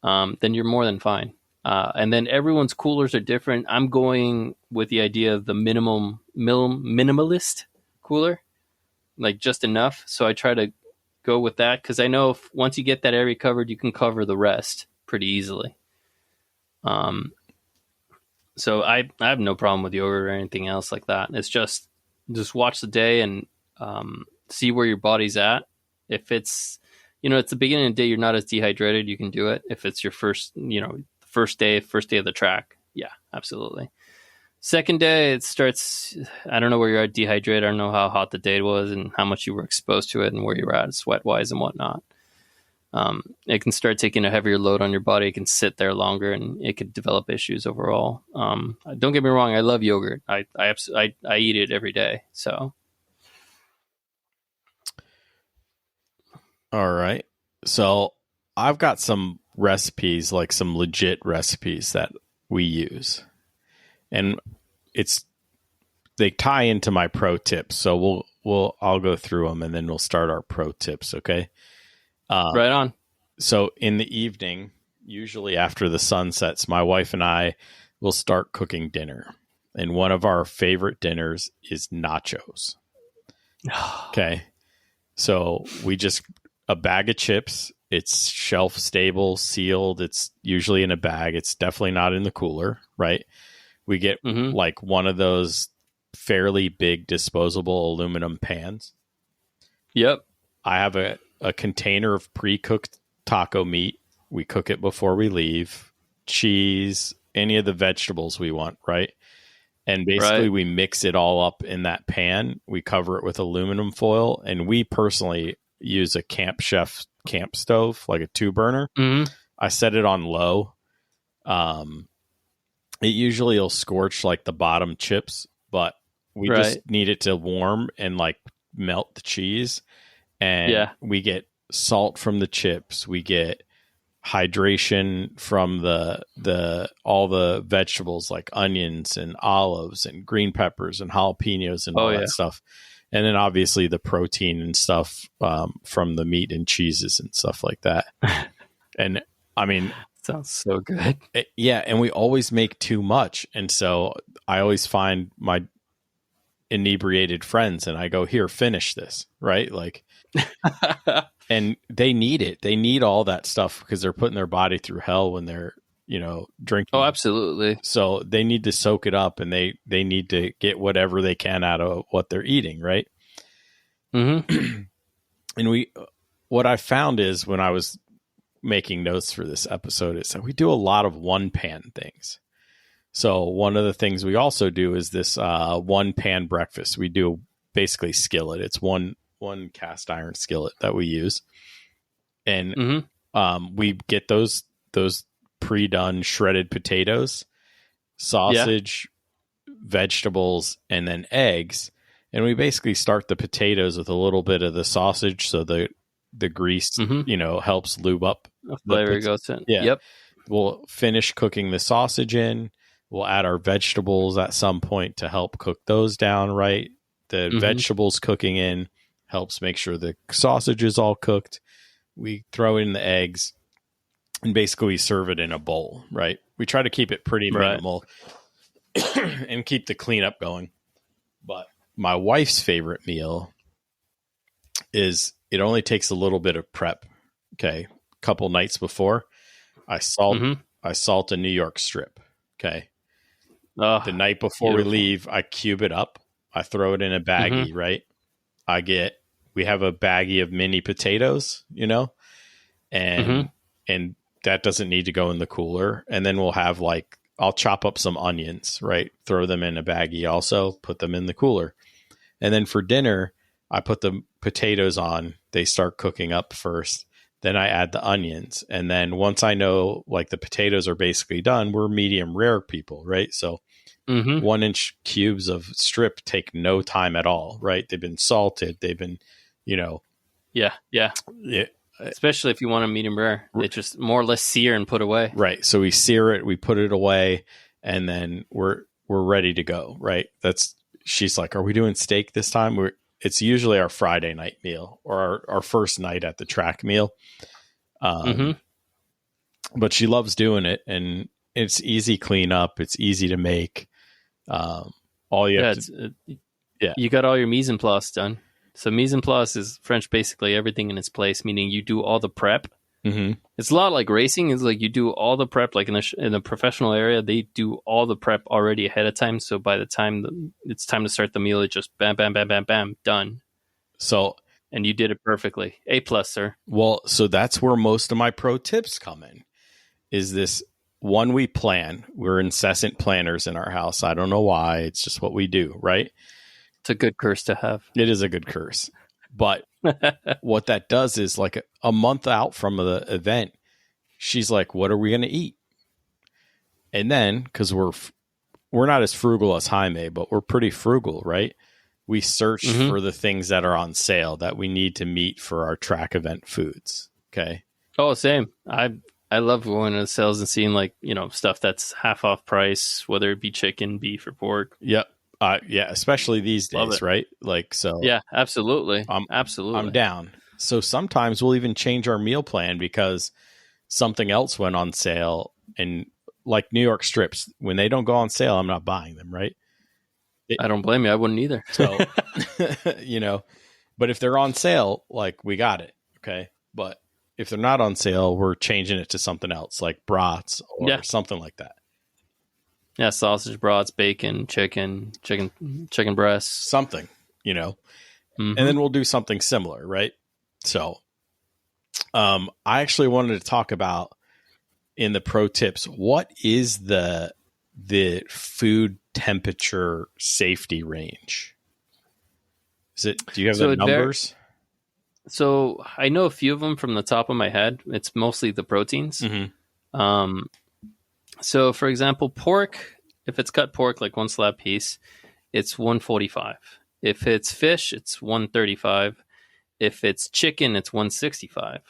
then you're more than fine. And then everyone's coolers are different. I'm going with the idea of the minimalist cooler, just enough. So I try to go with that because I know once you get that area covered, you can cover the rest pretty easily. So I have no problem with yogurt or anything else like that. It's just watch the day and see where your body's at. If it's, it's the beginning of the day, you're not as dehydrated, you can do it. If it's your first day of the track, yeah, absolutely. Second day, it starts, I don't know where you're at dehydrated. I don't know how hot the day was and how much you were exposed to it and where you were at sweat-wise and whatnot. It can start taking a heavier load on your body. It can sit there longer and it could develop issues overall. Don't get me wrong. I love yogurt. I eat it every day. So. All right. So I've got some recipes, some legit recipes that we use, and they tie into my pro tips. So I'll go through them and then we'll start our pro tips. Okay. Right on. So in the evening, usually after the sun sets, my wife and I will start cooking dinner. And one of our favorite dinners is nachos. Okay. So a bag of chips It's shelf stable, sealed. It's usually in a bag. It's definitely not in the cooler, right? We get like one of those fairly big disposable aluminum pans. Yep. I have a container of pre-cooked taco meat. We cook it before we leave. Cheese, any of the vegetables we want, right? And basically we mix it all up in that pan. We cover it with aluminum foil. And we personally use a Camp Chef camp stove, like a 2-burner. I set it on low. It usually will scorch like the bottom chips, but we just need it to warm and like melt the cheese. And we get salt from the chips. We get hydration from the all the vegetables like onions and olives and green peppers and jalapenos and all that stuff. And then obviously the protein and stuff from the meat and cheeses and stuff like that. And I mean, sounds so good. Yeah. And we always make too much. And so I always find my inebriated friends and I go, here, finish this. Right. Like, and they need it. They need all that stuff because they're putting their body through hell when they're, drinking. Oh, absolutely. So they need to soak it up and they need to get whatever they can out of what they're eating. Right. And what I found is when I was making notes for this episode is that we do a lot of one pan things. So one of the things we also do is this one pan breakfast. We do basically skillet. It's one cast iron skillet that we use. And we get those pre-done shredded potatoes, sausage, vegetables, and then eggs. And we basically start the potatoes with a little bit of the sausage so the grease, helps lube up. The flavor goes in. Yeah. Yep. We'll finish cooking the sausage in. We'll add our vegetables at some point to help cook those down, right? The vegetables cooking in helps make sure the sausage is all cooked. We throw in the eggs and basically we serve it in a bowl, right? We try to keep it pretty minimal and keep the cleanup going. But my wife's favorite meal is it only takes a little bit of prep. Okay. A couple nights before I salt a New York strip. Okay. The night before we leave, I cube it up. I throw it in a baggie, right? We have a baggie of mini potatoes, and that doesn't need to go in the cooler. And then we'll have I'll chop up some onions, right? Throw them in a baggie also, put them in the cooler. And then for dinner, I put the potatoes on. They start cooking up first. Then I add the onions. And then once I know the potatoes are basically done, we're medium rare people, right? So 1-inch cubes of strip take no time at all, right? They've been salted. They've been, Yeah. Especially if you want a medium rare. It's just more or less sear and put away. Right. So we sear it, we put it away, and then we're ready to go, right? She's like, are we doing steak this time? It's usually our Friday night meal or our first night at the track meal. But she loves doing it, and it's easy cleanup. It's easy to make. You got all your mise en place done. So mise en place is French, basically everything in its place, meaning you do all the prep. It's a lot like racing. It's like you do all the prep, like in the professional area, they do all the prep already ahead of time. So by the time it's time to start the meal, it's just bam, bam, bam, bam, bam, done. So, and you did it perfectly. A+, sir. Well, so that's where most of my pro tips come in. Is this one we plan? We're incessant planners in our house. I don't know why. It's just what we do, right? It's a good curse to have. It is a good curse. But what that does is a month out from the event, she's like, what are we going to eat? And then, because we're not as frugal as Jaime, but we're pretty frugal, right? We search for the things that are on sale that we need to meet for our track event foods. Okay. Oh, same. I love going to the sales and seeing stuff that's half off price, whether it be chicken, beef, or pork. Yep. Yeah, especially these days, right? Yeah, absolutely. Absolutely. I'm down. So sometimes we'll even change our meal plan because something else went on sale. And like New York strips, when they don't go on sale, I'm not buying them, right? I don't blame you. I wouldn't either. So, but if they're on sale, we got it. Okay. But if they're not on sale, we're changing it to something else, like brats or something like that. Yeah, sausage, brats, bacon, chicken breasts, something, and then we'll do something similar, right? So, I actually wanted to talk about in the pro tips, what is the food temperature safety range? Do you have the numbers? So I know a few of them from the top of my head. It's mostly the proteins. So for example, pork, if it's cut pork, like one slab piece, it's 145. If it's fish, it's 135. If it's chicken, it's 165.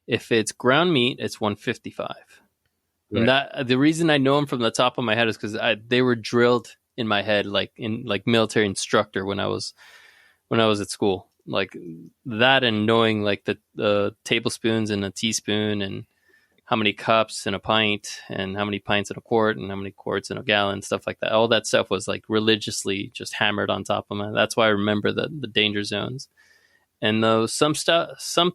If it's ground meat, it's 155. Right. And that the reason I know them from the top of my head is because they were drilled in my head, like in military instructor when I was at school, like that, and knowing like the tablespoons and a teaspoon and how many cups in a pint and how many pints in a quart and how many quarts in a gallon, stuff like that. All that stuff was like religiously just hammered on top of me. That's why I remember the danger zones. And though some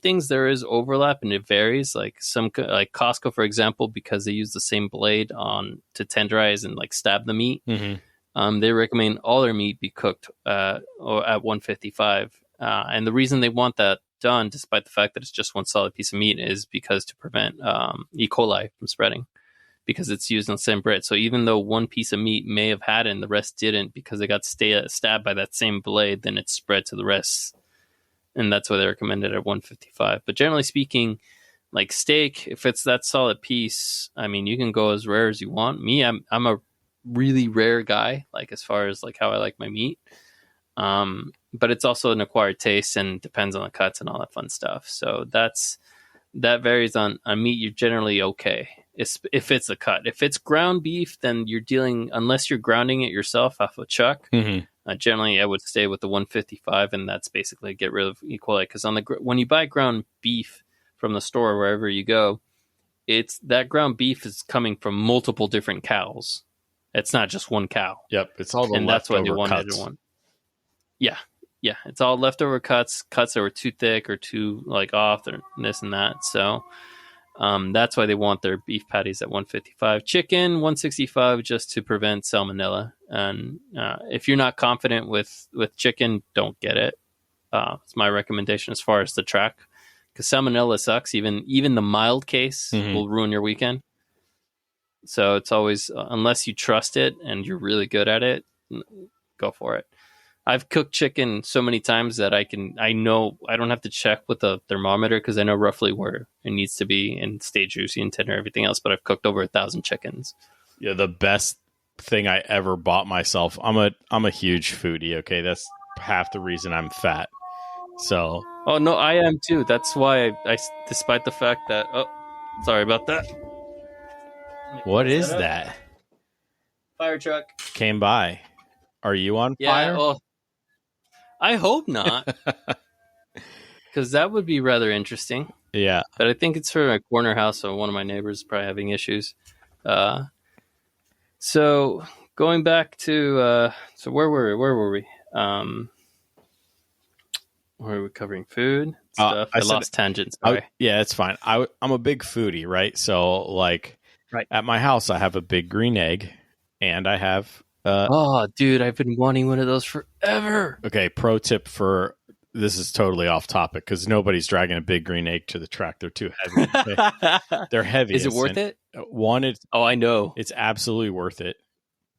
things there is overlap and it varies, like Costco, for example, because they use the same blade to tenderize and like stab the meat. They recommend all their meat be cooked at 155. And the reason they want that done, despite the fact that it's just one solid piece of meat, is because to prevent E. coli from spreading, because it's used on the same bread. So even though one piece of meat may have had it and the rest didn't, because it got stabbed by that same blade, then it spread to the rest. And that's why they recommend it at 155. But generally speaking, like steak, if it's that solid piece, I mean, you can go as rare as you want. Me, I'm a really rare guy, like as far as like how I like my meat. But it's also an acquired taste and depends on the cuts and all that fun stuff. So that varies on meat. You're generally okay if it's a cut. If it's ground beef, then you're dealing, unless you're grounding it yourself off a chuck. Generally, I would stay with the 155, and that's basically get rid of E. coli. Because when you buy ground beef from the store, wherever you go, it's that ground beef is coming from multiple different cows. It's not just one cow. Yep, it's all the and that's why they wanted one. Yeah, it's all leftover cuts that were too thick or too like off or this and that. So that's why they want their beef patties at 155. Chicken 165, just to prevent salmonella. And if you're not confident with chicken, don't get it. It's my recommendation as far as the track, because salmonella sucks. Even the mild case will ruin your weekend. So it's always, unless you trust it and you're really good at it, go for it. I've cooked chicken so many times that I know I don't have to check with the thermometer, because I know roughly where it needs to be and stay juicy and tender and everything else. But I've cooked over 1,000 chickens. Yeah, the best thing I ever bought myself. I'm a huge foodie. Okay, that's half the reason I'm fat. So. Oh no, I am too. That's why I despite the fact that. Oh, sorry about that. What is that? Fire truck came by. Are you on fire? Well, I hope not, because that would be rather interesting. Yeah, but I think it's for my corner house, so one of my neighbors is probably having issues. So going back to so where were we? Where are we covering food stuff? I lost tangents. Sorry. Yeah, it's fine. I'm a big foodie, right? So like, at my house, I have a big green egg, and I have. Oh, dude, I've been wanting one of those forever. Okay, pro tip for this is totally off topic, because nobody's dragging a big green egg to the track. They're too heavy. Okay? They're heavy. Is it worth it? I know it's absolutely worth it.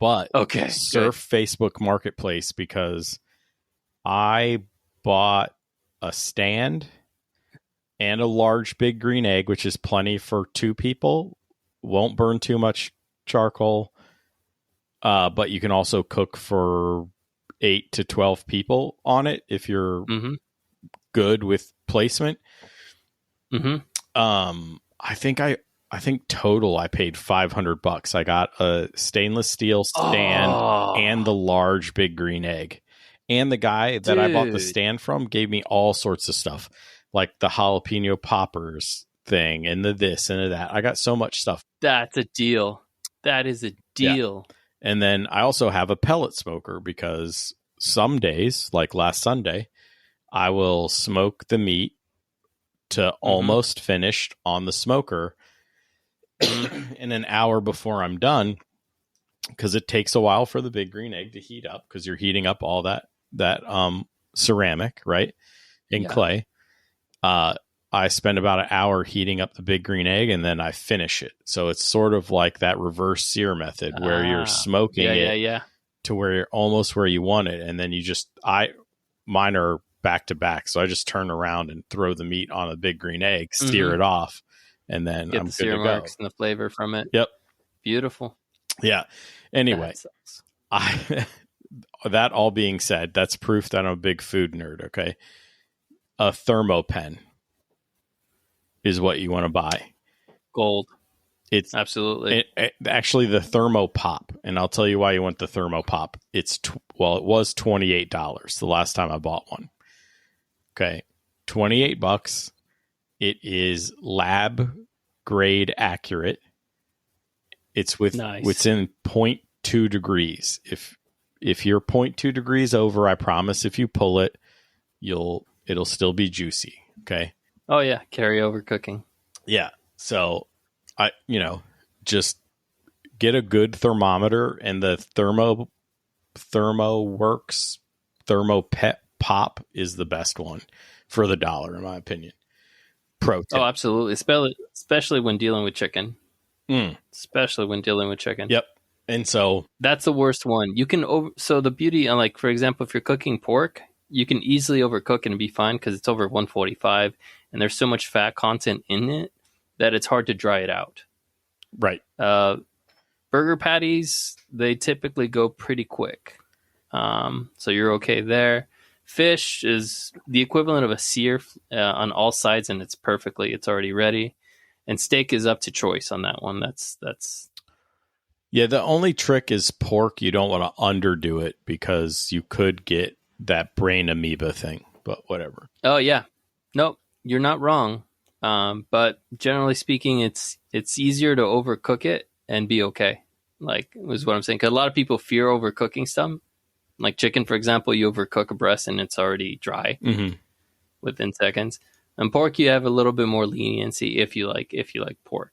But surf good. Facebook Marketplace, because I bought a stand and a large big green egg, which is plenty for 2 people. Won't burn too much charcoal. But you can also cook for 8 to 12 people on it if you're good with placement. I think total I paid $500. I got a stainless steel stand and the large big green egg. And the guy that I bought the stand from gave me all sorts of stuff, like the jalapeno poppers thing and the this and the that. I got so much stuff. That's a deal. That is a deal. Yeah. And then I also have a pellet smoker, because some days, like last Sunday, I will smoke the meat to almost finished on the smoker in an hour before I'm done, because it takes a while for the big green egg to heat up, because you're heating up all that ceramic, right, in clay. I spend about an hour heating up the big green egg, and then I finish it. So it's sort of like that reverse sear method where you're smoking it to where you're almost where you want it. And then mine are back to back. So I just turn around and throw the meat on a big green egg, steer it off, and then get I'm the good sear to marks go. and the flavor from it. Yep. Beautiful. Yeah. Anyway, that all being said, that's proof that I'm a big food nerd. Okay. A thermopen is what you want to buy. Gold. It's absolutely actually the Thermopop, and I'll tell you why you want the Thermopop. It was $28 the last time I bought one. Okay, $28. It is lab grade accurate. It's nice. within 0.2 degrees. If you're 0.2 degrees over, I promise if you pull it, it'll still be juicy. Okay. Oh yeah, carryover cooking. Yeah. So just get a good thermometer, and the ThermoWorks Thermopet Pop is the best one for the $1, in my opinion. Pro tip. Oh, absolutely. Especially when dealing with chicken. Especially when dealing with chicken. Yep. And so that's the worst one. You can so the beauty, like for example, if you're cooking pork, you can easily overcook it and be fine because it's over 145, and there's so much fat content in it that it's hard to dry it out. Right. Burger patties, they typically go pretty quick. So you're okay there. Fish is the equivalent of a sear on all sides, and it's already ready. And steak is up to choice on that one. That's Yeah, the only trick is pork. You don't want to underdo it because you could get that brain amoeba thing, but whatever. Oh, yeah. Nope, you're not wrong. But generally speaking, it's easier to overcook it and be okay. Like, is what I'm saying. 'Cause a lot of people fear overcooking stuff. Like chicken, for example, you overcook a breast and it's already dry within seconds. And pork, you have a little bit more leniency if you like pork.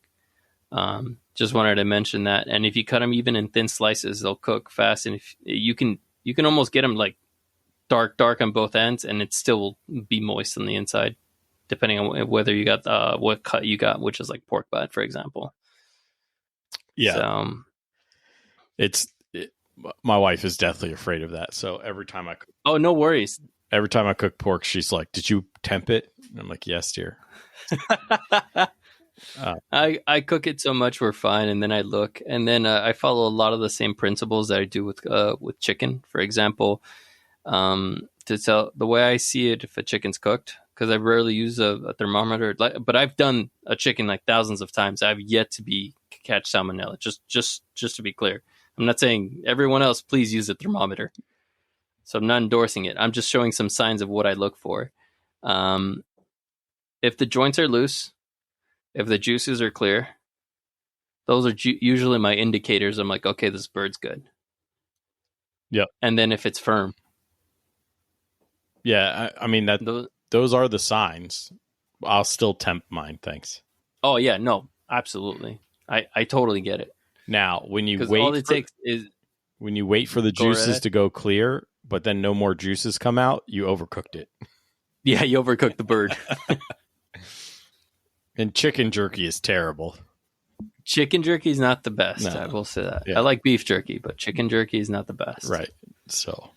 Just wanted to mention that. And if you cut them even in thin slices, they'll cook fast. And if you can almost get them like dark on both ends, and it still will be moist on the inside, depending on whether you got what cut you got, which is like pork butt, for example. Yeah. So, my wife is deathly afraid of that. So every time I cook, oh, no worries. Every time I cook pork, she's like, "Did you temp it?" And I'm like, "Yes, dear." I cook it so much we're fine, and then I look, and then I follow a lot of the same principles that I do with chicken. For example, to tell the way I see it, if a chicken's cooked, because I rarely use a thermometer, but I've done a chicken like thousands of times. I've yet to catch salmonella. Just to be clear, I'm not saying everyone else please use a thermometer. So I'm not endorsing it. I'm just showing some signs of what I look for. If the joints are loose, if the juices are clear, those are usually my indicators. I'm like, okay, this bird's good. Yeah. And then if it's firm. Yeah, I mean, those are the signs. I'll still temp mine, thanks. Oh, yeah, no, absolutely. I totally get it. Now, when you wait for the juices to go clear, but then no more juices come out, you overcooked it. Yeah, you overcooked the bird. And chicken jerky is terrible. Chicken jerky is not the best. No. I will say that. Yeah. I like beef jerky, but chicken jerky is not the best. Right. So,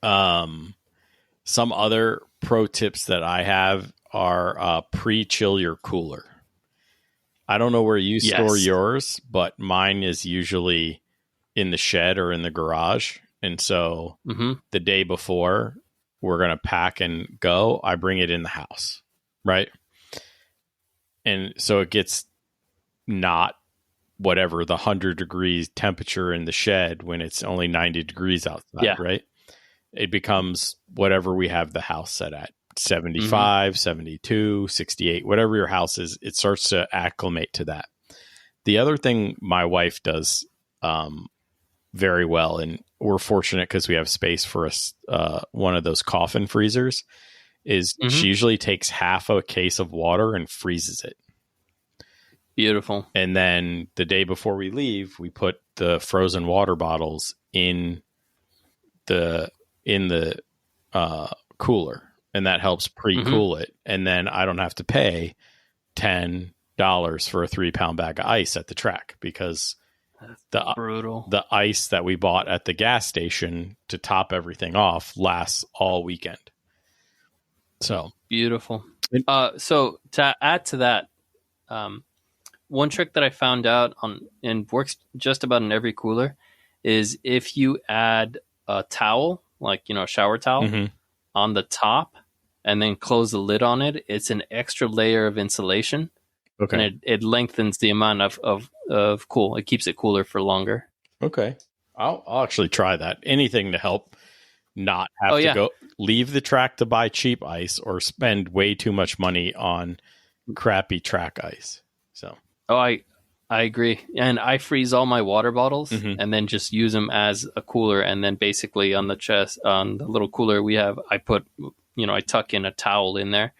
some other pro tips that I have are pre-chill your cooler. I don't know where you store yours, but mine is usually in the shed or in the garage. And so the day before we're going to pack and go, I bring it in the house. Right. And so it gets not whatever the 100 degrees temperature in the shed when it's only 90 degrees outside. Yeah. Right. It becomes whatever we have the house set at. 75, 72, 68, whatever your house is, it starts to acclimate to that. The other thing my wife does very well, and we're fortunate because we have space for one of those coffin freezers, is she usually takes half a case of water and freezes it. Beautiful. And then the day before we leave, we put the frozen water bottles in the cooler, and that helps pre-cool it. And then I don't have to pay $10 for a 3-pound bag of ice at the track, because the ice that we bought at the gas station to top everything off lasts all weekend. So beautiful. So to add to that, one trick that I found out and works just about in every cooler is if you add a towel, like, a shower towel on the top and then close the lid on it, it's an extra layer of insulation. Okay. And it lengthens the amount of cool. It keeps it cooler for longer. Okay. I'll actually try that. Anything to help not have to go leave the track to buy cheap ice or spend way too much money on crappy track ice. So. Oh, I agree. And I freeze all my water bottles and then just use them as a cooler. And then basically on the little cooler we have, I put, I tuck in a towel in there,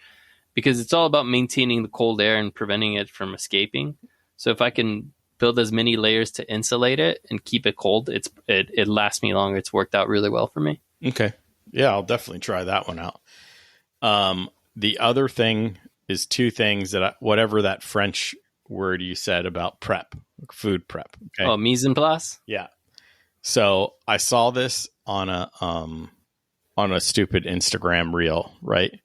because it's all about maintaining the cold air and preventing it from escaping. So if I can build as many layers to insulate it and keep it cold, it lasts me longer. It's worked out really well for me. Okay. Yeah, I'll definitely try that one out. The other thing is two things whatever that French word you said about prep, food prep. Okay? Oh, mise en place? Yeah. So I saw this on a stupid Instagram reel, right?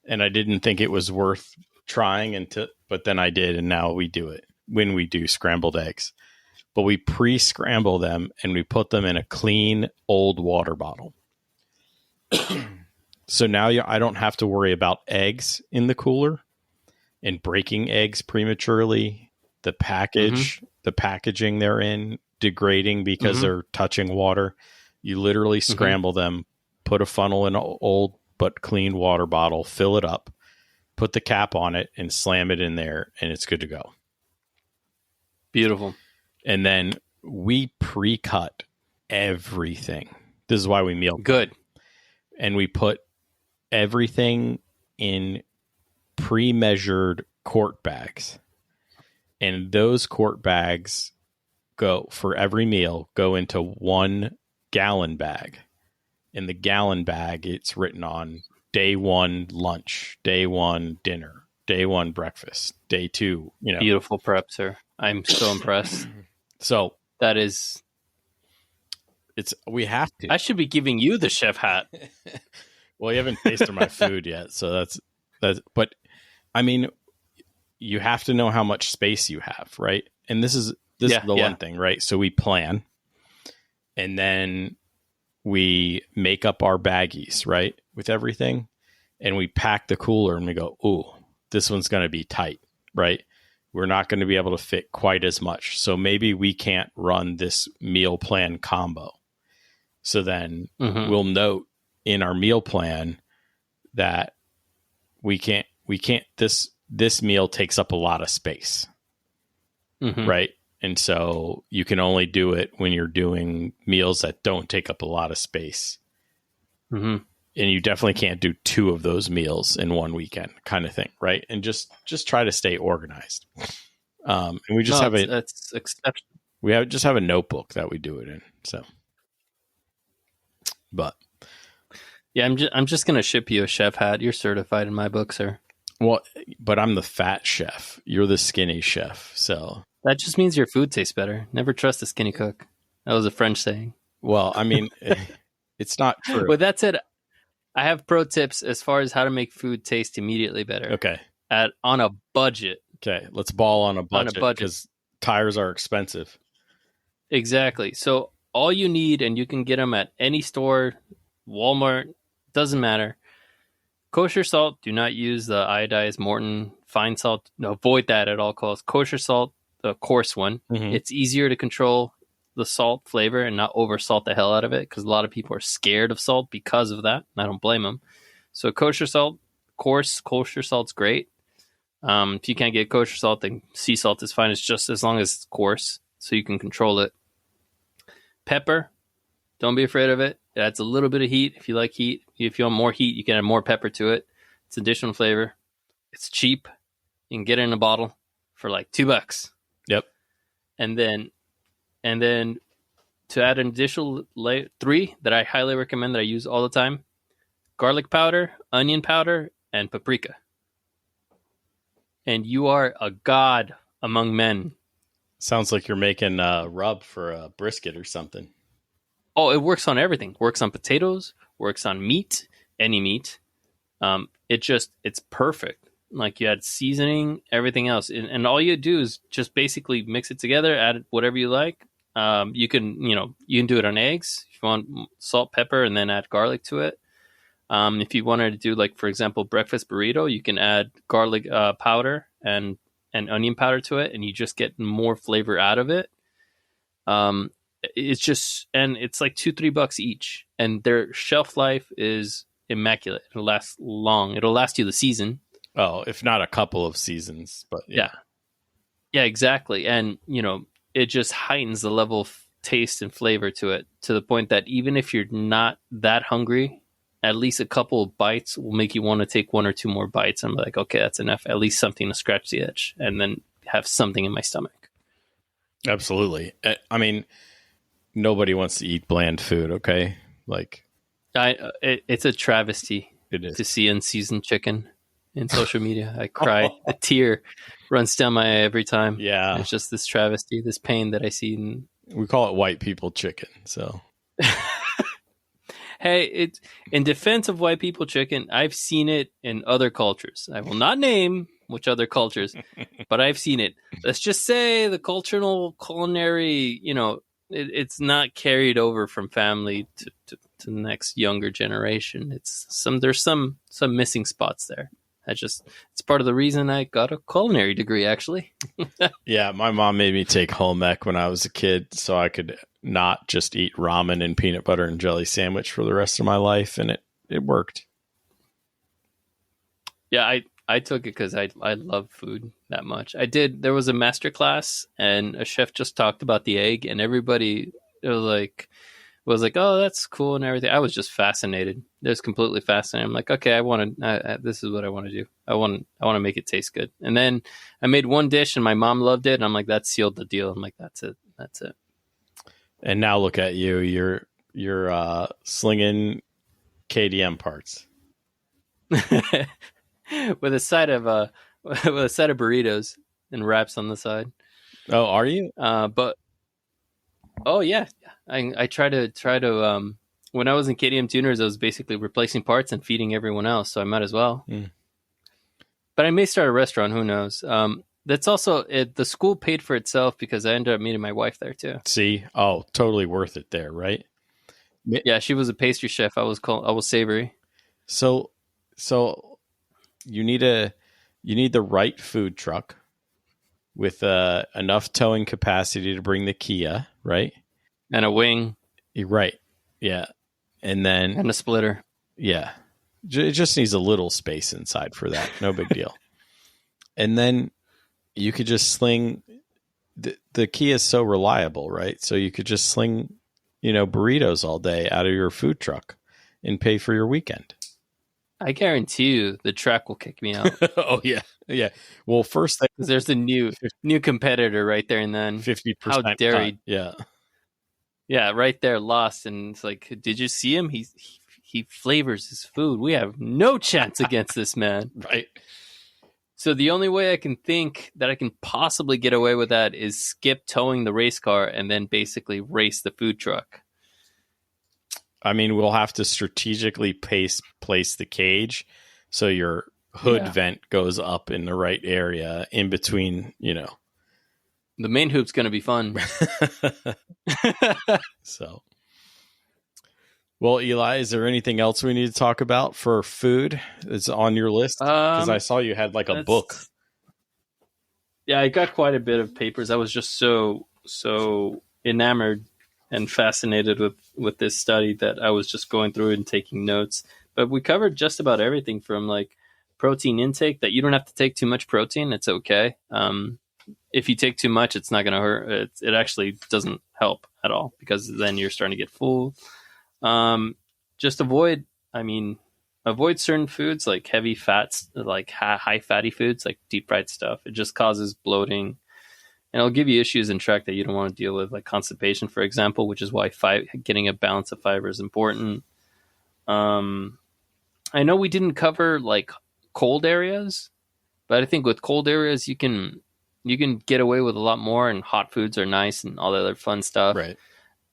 And I didn't think it was worth trying but then I did, and now we do it when we do scrambled eggs. But we pre-scramble them and we put them in a clean old water bottle. So now I don't have to worry about eggs in the cooler and breaking eggs prematurely. The packaging they're in degrading because they're touching water. You literally scramble them, put a funnel in an old but clean water bottle, fill it up, put the cap on it, and slam it in there, and it's good to go. Beautiful. And then we pre-cut everything. This is why we meal good. And we put everything in pre-measured quart bags. And those quart bags for every meal go into 1 gallon bag. In the gallon bag, it's written on day 1 lunch, day 1 dinner, day 1 breakfast, day 2. Beautiful prep, sir. I'm so impressed. So that is, we have to. I should be giving you the chef hat. Well, you haven't tasted my food yet, so that's. But I mean, you have to know how much space you have, right? And this is the one thing, right? So we plan, and then we make up our baggies, right, with everything, and we pack the cooler, and we go, ooh, this one's going to be tight, right? We're not going to be able to fit quite as much. So maybe we can't run this meal plan combo. So then we'll note in our meal plan that we can't, this meal takes up a lot of space. Right. And so you can only do it when you're doing meals that don't take up a lot of space. And you definitely can't do 2 of those meals in one weekend, kind of thing. Right. And just try to stay organized. And we just that's exceptional. We just have a notebook that we do it in. So, but yeah, I'm just going to ship you a chef hat. You're certified in my book, sir. Well, but I'm the fat chef. You're the skinny chef. So that just means your food tastes better. Never trust a skinny cook. That was a French saying. Well, I mean, it's not true. With that said, I have pro tips as far as how to make food taste immediately better. Okay. On a budget. Okay. Let's ball on a budget because tires are expensive. Exactly. So all you need, and you can get them at any store, Walmart, doesn't matter. Kosher salt, do not use the iodized Morton fine salt. No, avoid that at all costs. Kosher salt, the coarse one. It's easier to control the salt flavor and not over salt the hell out of it, because a lot of people are scared of salt because of that. And I don't blame them. So kosher salt, coarse kosher salt's great. If you can't get kosher salt, then sea salt is fine. It's just as long as it's coarse, so you can control it. Pepper, don't be afraid of it. It adds a little bit of heat. If you like heat, if you want more heat, you can add more pepper to it. It's additional flavor. It's cheap. You can get it in a bottle for like $2. Yep. And then to add an additional 3 that I highly recommend that I use all the time: garlic powder, onion powder, and paprika. And you are a god among men. Sounds like you're making a rub for a brisket or something. Oh, it works on everything. Works on potatoes, works on meat, any meat. It's perfect. Like, you add seasoning, everything else. And all you do is just basically mix it together, add whatever you like. You can do it on eggs if you want, salt, pepper, and then add garlic to it. If you wanted to do, like, for example, breakfast burrito, you can add garlic powder and onion powder to it, and you just get more flavor out of it. It's like $2-3 each, and their shelf life is immaculate. It'll last long. It'll last you the season. Oh, if not a couple of seasons, but yeah, exactly. And it just heightens the level of taste and flavor to it, to the point that even if you're not that hungry, at least a couple of bites will make you want to take 1 or 2 more bites. I'm like, okay, that's enough. At least something to scratch the itch, and then have something in my stomach. Absolutely. I mean, nobody wants to eat bland food. Okay, like, it's a travesty. It is to see unseasoned chicken in social media. I cry. A tear runs down my eye every time. Yeah, it's just this travesty, this pain that I see. We call it white people chicken. So, hey, it's in defense of white people chicken. I've seen it in other cultures. I will not name which other cultures, but I've seen it. Let's just say the cultural culinary, it's not carried over from family to the next younger generation. There's some missing spots there. It's part of the reason I got a culinary degree, actually. Yeah, my mom made me take home ec when I was a kid so I could not just eat ramen and peanut butter and jelly sandwich for the rest of my life, and it worked. Yeah, I took it because I love food that much. I did. There was a master class, and a chef just talked about the egg, and everybody was like, oh, that's cool and everything. I was just fascinated. It was completely fascinated. I'm like, okay, this is what I want to do. I want to make it taste good. And then I made one dish, and my mom loved it, and I'm like, that sealed the deal. I'm like, that's it. And now look at you. You're slinging KDM parts with a side of burritos and wraps on the side. Oh, are you? But oh yeah, I try to. When I was in KDM Tuners, I was basically replacing parts and feeding everyone else, so I might as well. But I may start a restaurant. Who knows? That's also the school paid for itself because I ended up meeting my wife there too. See, oh, totally worth it there, right? Yeah, she was a pastry chef. I was savory. So you need the right food truck with enough towing capacity to bring the Kia, right? And a wing. You're right. Yeah. And a splitter. Yeah. It just needs a little space inside for that. No big deal. And then you could just sling the Kia is so reliable, right? So you could just sling, burritos all day out of your food truck and pay for your weekend. I guarantee you the track will kick me out. Oh yeah. Yeah. Well, first thing, there's a new competitor right there, and then 50%. How dare he? Yeah. Yeah, right there, lost. And it's like, did you see him? He flavors his food. We have no chance against this man. Right. So the only way I can think that I can possibly get away with that is skip towing the race car and then basically race the food truck. I mean, we'll have to strategically place the cage so your hood vent goes up in the right area in between, The main hoop's going to be fun. So, well, Eli, is there anything else we need to talk about for food that's on your list? Because I saw you had like a book. Yeah, I got quite a bit of papers. I was just so enamored and fascinated with this study that I was just going through and taking notes. But we covered just about everything from like protein intake, that you don't have to take too much protein. It's okay. If you take too much, it's not going to hurt. It actually doesn't help at all because then you're starting to get full. Just avoid avoid certain foods like heavy fats, like high fatty foods, like deep fried stuff. It just causes bloating, and it'll give you issues in track that you don't want to deal with, like constipation, for example, which is why getting a balance of fiber is important. I know we didn't cover like cold areas, but I think with cold areas you can get away with a lot more, and hot foods are nice and all the other fun stuff. Right.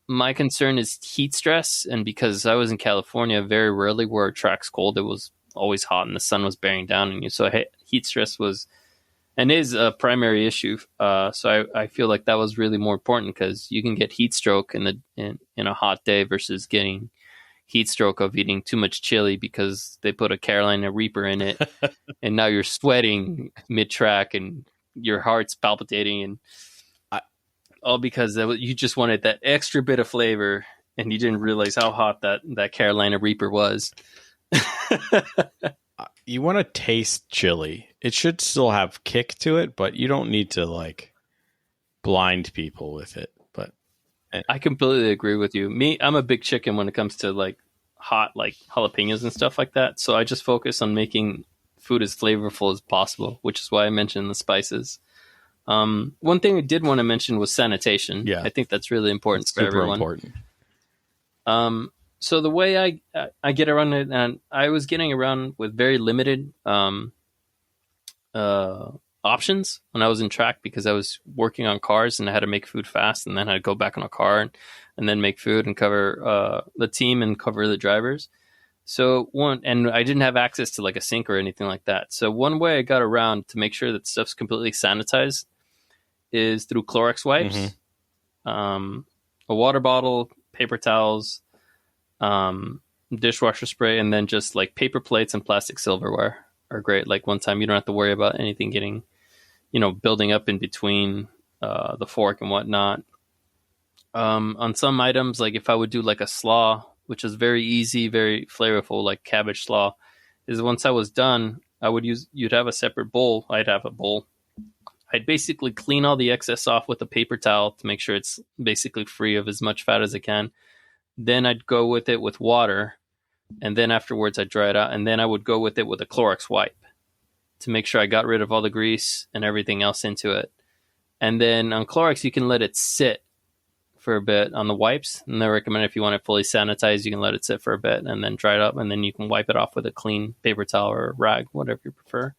My concern is heat stress, and because I was in California, very rarely were tracks cold. It was always hot, and the sun was bearing down on you. So heat stress was and is a primary issue. So I feel like that was really more important, because you can get heat stroke in a hot day versus getting heat stroke of eating too much chili because they put a Carolina Reaper in it, and now you're sweating mid track and your heart's palpitating, and all because you just wanted that extra bit of flavor, and you didn't realize how hot that Carolina Reaper was. You want to taste chili. It should still have kick to it, but you don't need to like blind people with it. But I completely agree with you. I'm a big chicken when it comes to like hot, like jalapenos and stuff like that. So I just focus on making food as flavorful as possible, which is why I mentioned the spices. One thing I did want to mention was sanitation. Yeah, I think that's really important for everyone. Important. So the way I get around it, and I was getting around with very limited options when I was in track, because I was working on cars and I had to make food fast, and then I'd go back on a car and then make food and cover the team and cover the drivers. So and I didn't have access to like a sink or anything like that. So one way I got around to make sure that stuff's completely sanitized is through Clorox wipes, a water bottle, paper towels, dishwasher spray, and then just like paper plates and plastic silverware are great. Like one time you don't have to worry about anything getting, building up in between the fork and whatnot. On some items, like if I would do like a slaw, which is very easy, very flavorful, like cabbage slaw, is once I was done, you'd have a separate bowl. I'd have a bowl. I'd basically clean all the excess off with a paper towel to make sure it's basically free of as much fat as I can. Then I'd go with it with water, and then afterwards I'd dry it out, and then I would go with it with a Clorox wipe to make sure I got rid of all the grease and everything else into it. And then on Clorox, you can let it sit for a bit on the wipes, and I recommend if you want it fully sanitized, you can let it sit for a bit and then dry it up, and then you can wipe it off with a clean paper towel or rag, whatever you prefer.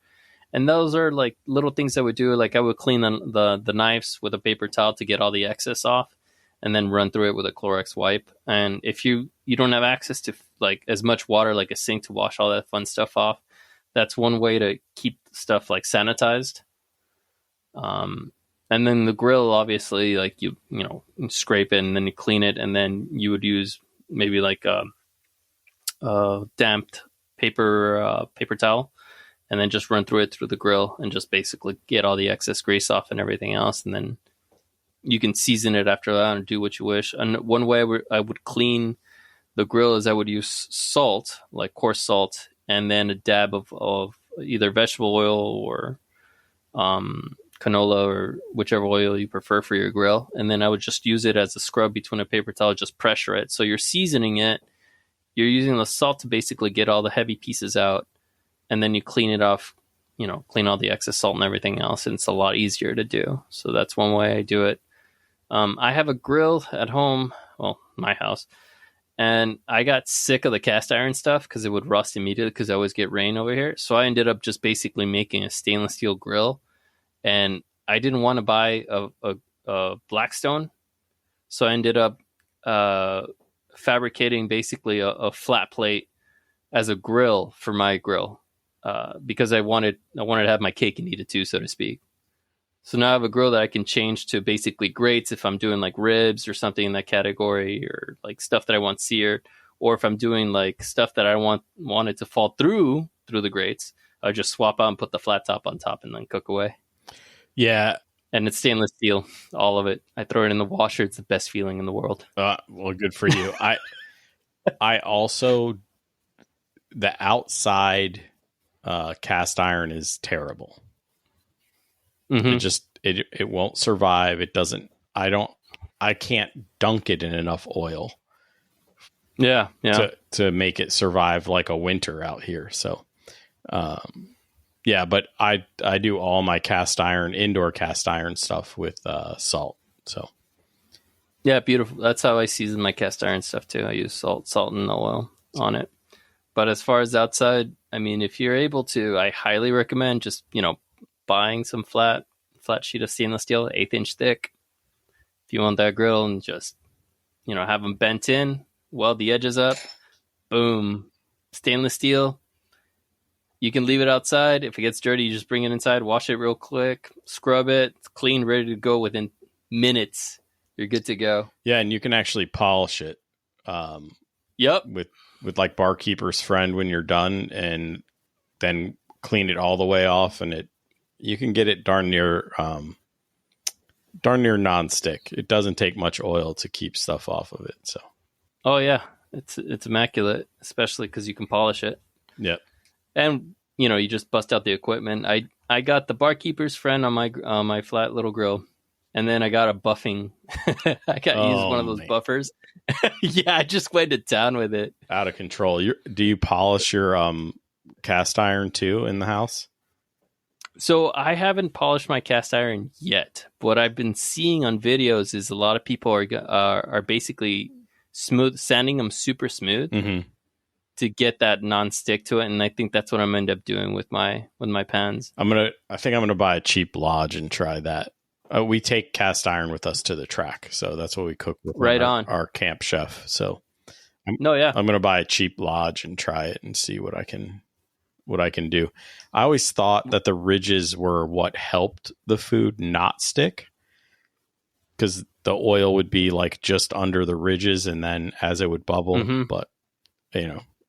And those are like little things I would do. Like I would clean the knives with a paper towel to get all the excess off, and then run through it with a Clorox wipe. And if you don't have access to like as much water, like a sink to wash all that fun stuff off, that's one way to keep stuff like sanitized. And then the grill, obviously, like you scrape it and then you clean it, and then you would use maybe like a damped paper towel, and then just run through the grill and just basically get all the excess grease off and everything else, and then you can season it after that and do what you wish. And one way I would clean the grill is I would use salt, like coarse salt, and then a dab of either vegetable oil or canola or whichever oil you prefer for your grill. And then I would just use it as a scrub between a paper towel, just pressure it. So you're seasoning it. You're using the salt to basically get all the heavy pieces out. And then you clean it off, clean all the excess salt and everything else. And it's a lot easier to do. So that's one way I do it. I have a grill at home, well, my house, and I got sick of the cast iron stuff because it would rust immediately because I always get rain over here. So I ended up just basically making a stainless steel grill, and I didn't want to buy a Blackstone. So I ended up fabricating basically a flat plate as a grill for my grill because I wanted to have my cake and eat it too, so to speak. So now I have a grill that I can change to basically grates if I'm doing like ribs or something in that category, or like stuff that I want seared, or if I'm doing like stuff that I want it to fall through the grates, I just swap out and put the flat top on top and then cook away. Yeah. And it's stainless steel, all of it. I throw it in the washer. It's the best feeling in the world. Well, good for you. I also, the outside cast iron is terrible. Mm-hmm. It won't survive. It doesn't. I can't dunk it in enough oil. Yeah. to make it survive like a winter out here. So, yeah, but I do all my indoor cast iron stuff with salt. So, yeah, beautiful. That's how I season my cast iron stuff too. I use salt, and oil on it. But as far as outside, I mean, if you're able to, I highly recommend just, buying some flat sheet of stainless steel, 1/8 inch thick. If you want that grill, and just, have them bent in, weld the edges up, boom, stainless steel. You can leave it outside. If it gets dirty, you just bring it inside, wash it real quick, scrub it, it's clean, ready to go within minutes. You're good to go. Yeah, and you can actually polish it. Yep. With like Barkeeper's Friend when you're done, and then clean it all the way off, and you can get it darn near nonstick. It doesn't take much oil to keep stuff off of it. So, oh yeah, it's immaculate, especially because you can polish it. Yep. And you just bust out the equipment. I got the Barkeeper's Friend on my flat little grill, and then I got a buffing. I got to use one of those buffers. Yeah, I just went to town with it. Out of control. Do you polish your cast iron too in the house? So I haven't polished my cast iron yet. What I've been seeing on videos is a lot of people are basically sanding them super smooth to get that non-stick to it, and I think that's what I'm end up doing with my pans. I think I'm gonna buy a cheap Lodge and try that. We take cast iron with us to the track, so that's what we cook with. Right on our camp chef. So, I'm gonna buy a cheap Lodge and try it and see what I can do. I always thought that the ridges were what helped the food not stick, because the oil would be like just under the ridges, and then as it would bubble. But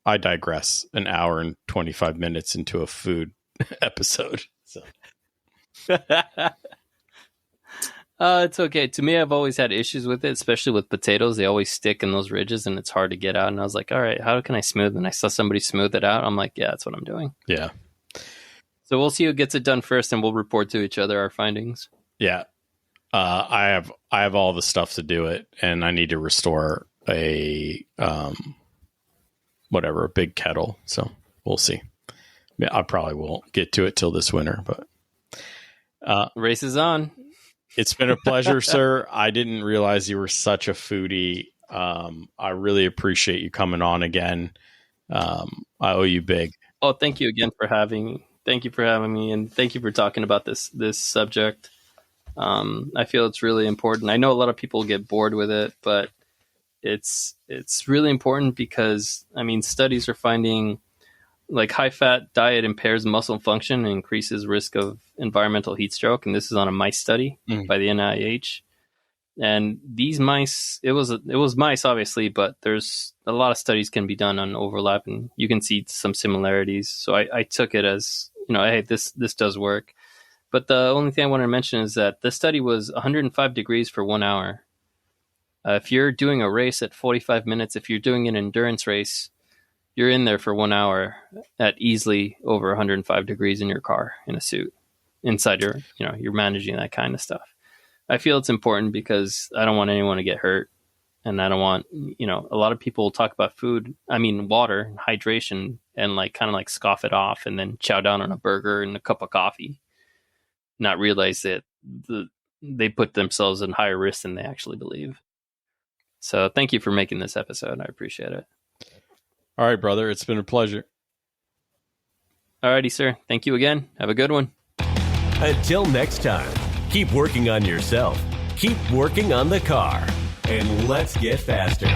I digress. An hour and 25 minutes into a food episode. So. It's okay. To me, I've always had issues with it, especially with potatoes. They always stick in those ridges, and it's hard to get out. And I was like, all right, how can I smooth? And I saw somebody smooth it out. I'm like, yeah, that's what I'm doing. Yeah. So we'll see who gets it done first, and we'll report to each other our findings. Yeah. I have all the stuff to do it, and I need to restore a big kettle. So we'll see. I probably won't get to it till this winter, but race is on. It's been a pleasure, sir. I didn't realize you were such a foodie. I really appreciate you coming on again. I owe you big. Oh, thank you again for having me. Thank you for having me, and thank you for talking about this subject. I feel it's really important. I know a lot of people get bored with it, but it's really important because, studies are finding like high-fat diet impairs muscle function and increases risk of environmental heat stroke. And this is on a mice study by the NIH. And these mice, it was mice, obviously, but there's a lot of studies can be done on overlap, and you can see some similarities. So I took it as, hey, this does work. But the only thing I want to mention is that this study was 105 degrees for 1 hour. If you're doing a race at 45 minutes, if you're doing an endurance race, you're in there for 1 hour at easily over 105 degrees in your car in a suit inside you're managing that kind of stuff. I feel it's important because I don't want anyone to get hurt, and I don't want, a lot of people talk about water, hydration, and kind of scoff it off and then chow down on a burger and a cup of coffee, not realize that they put themselves in higher risk than they actually believe. So thank you for making this episode. I appreciate it. All right, brother. It's been a pleasure. All righty, sir. Thank you again. Have a good one. Until next time, keep working on yourself, keep working on the car, and let's get faster.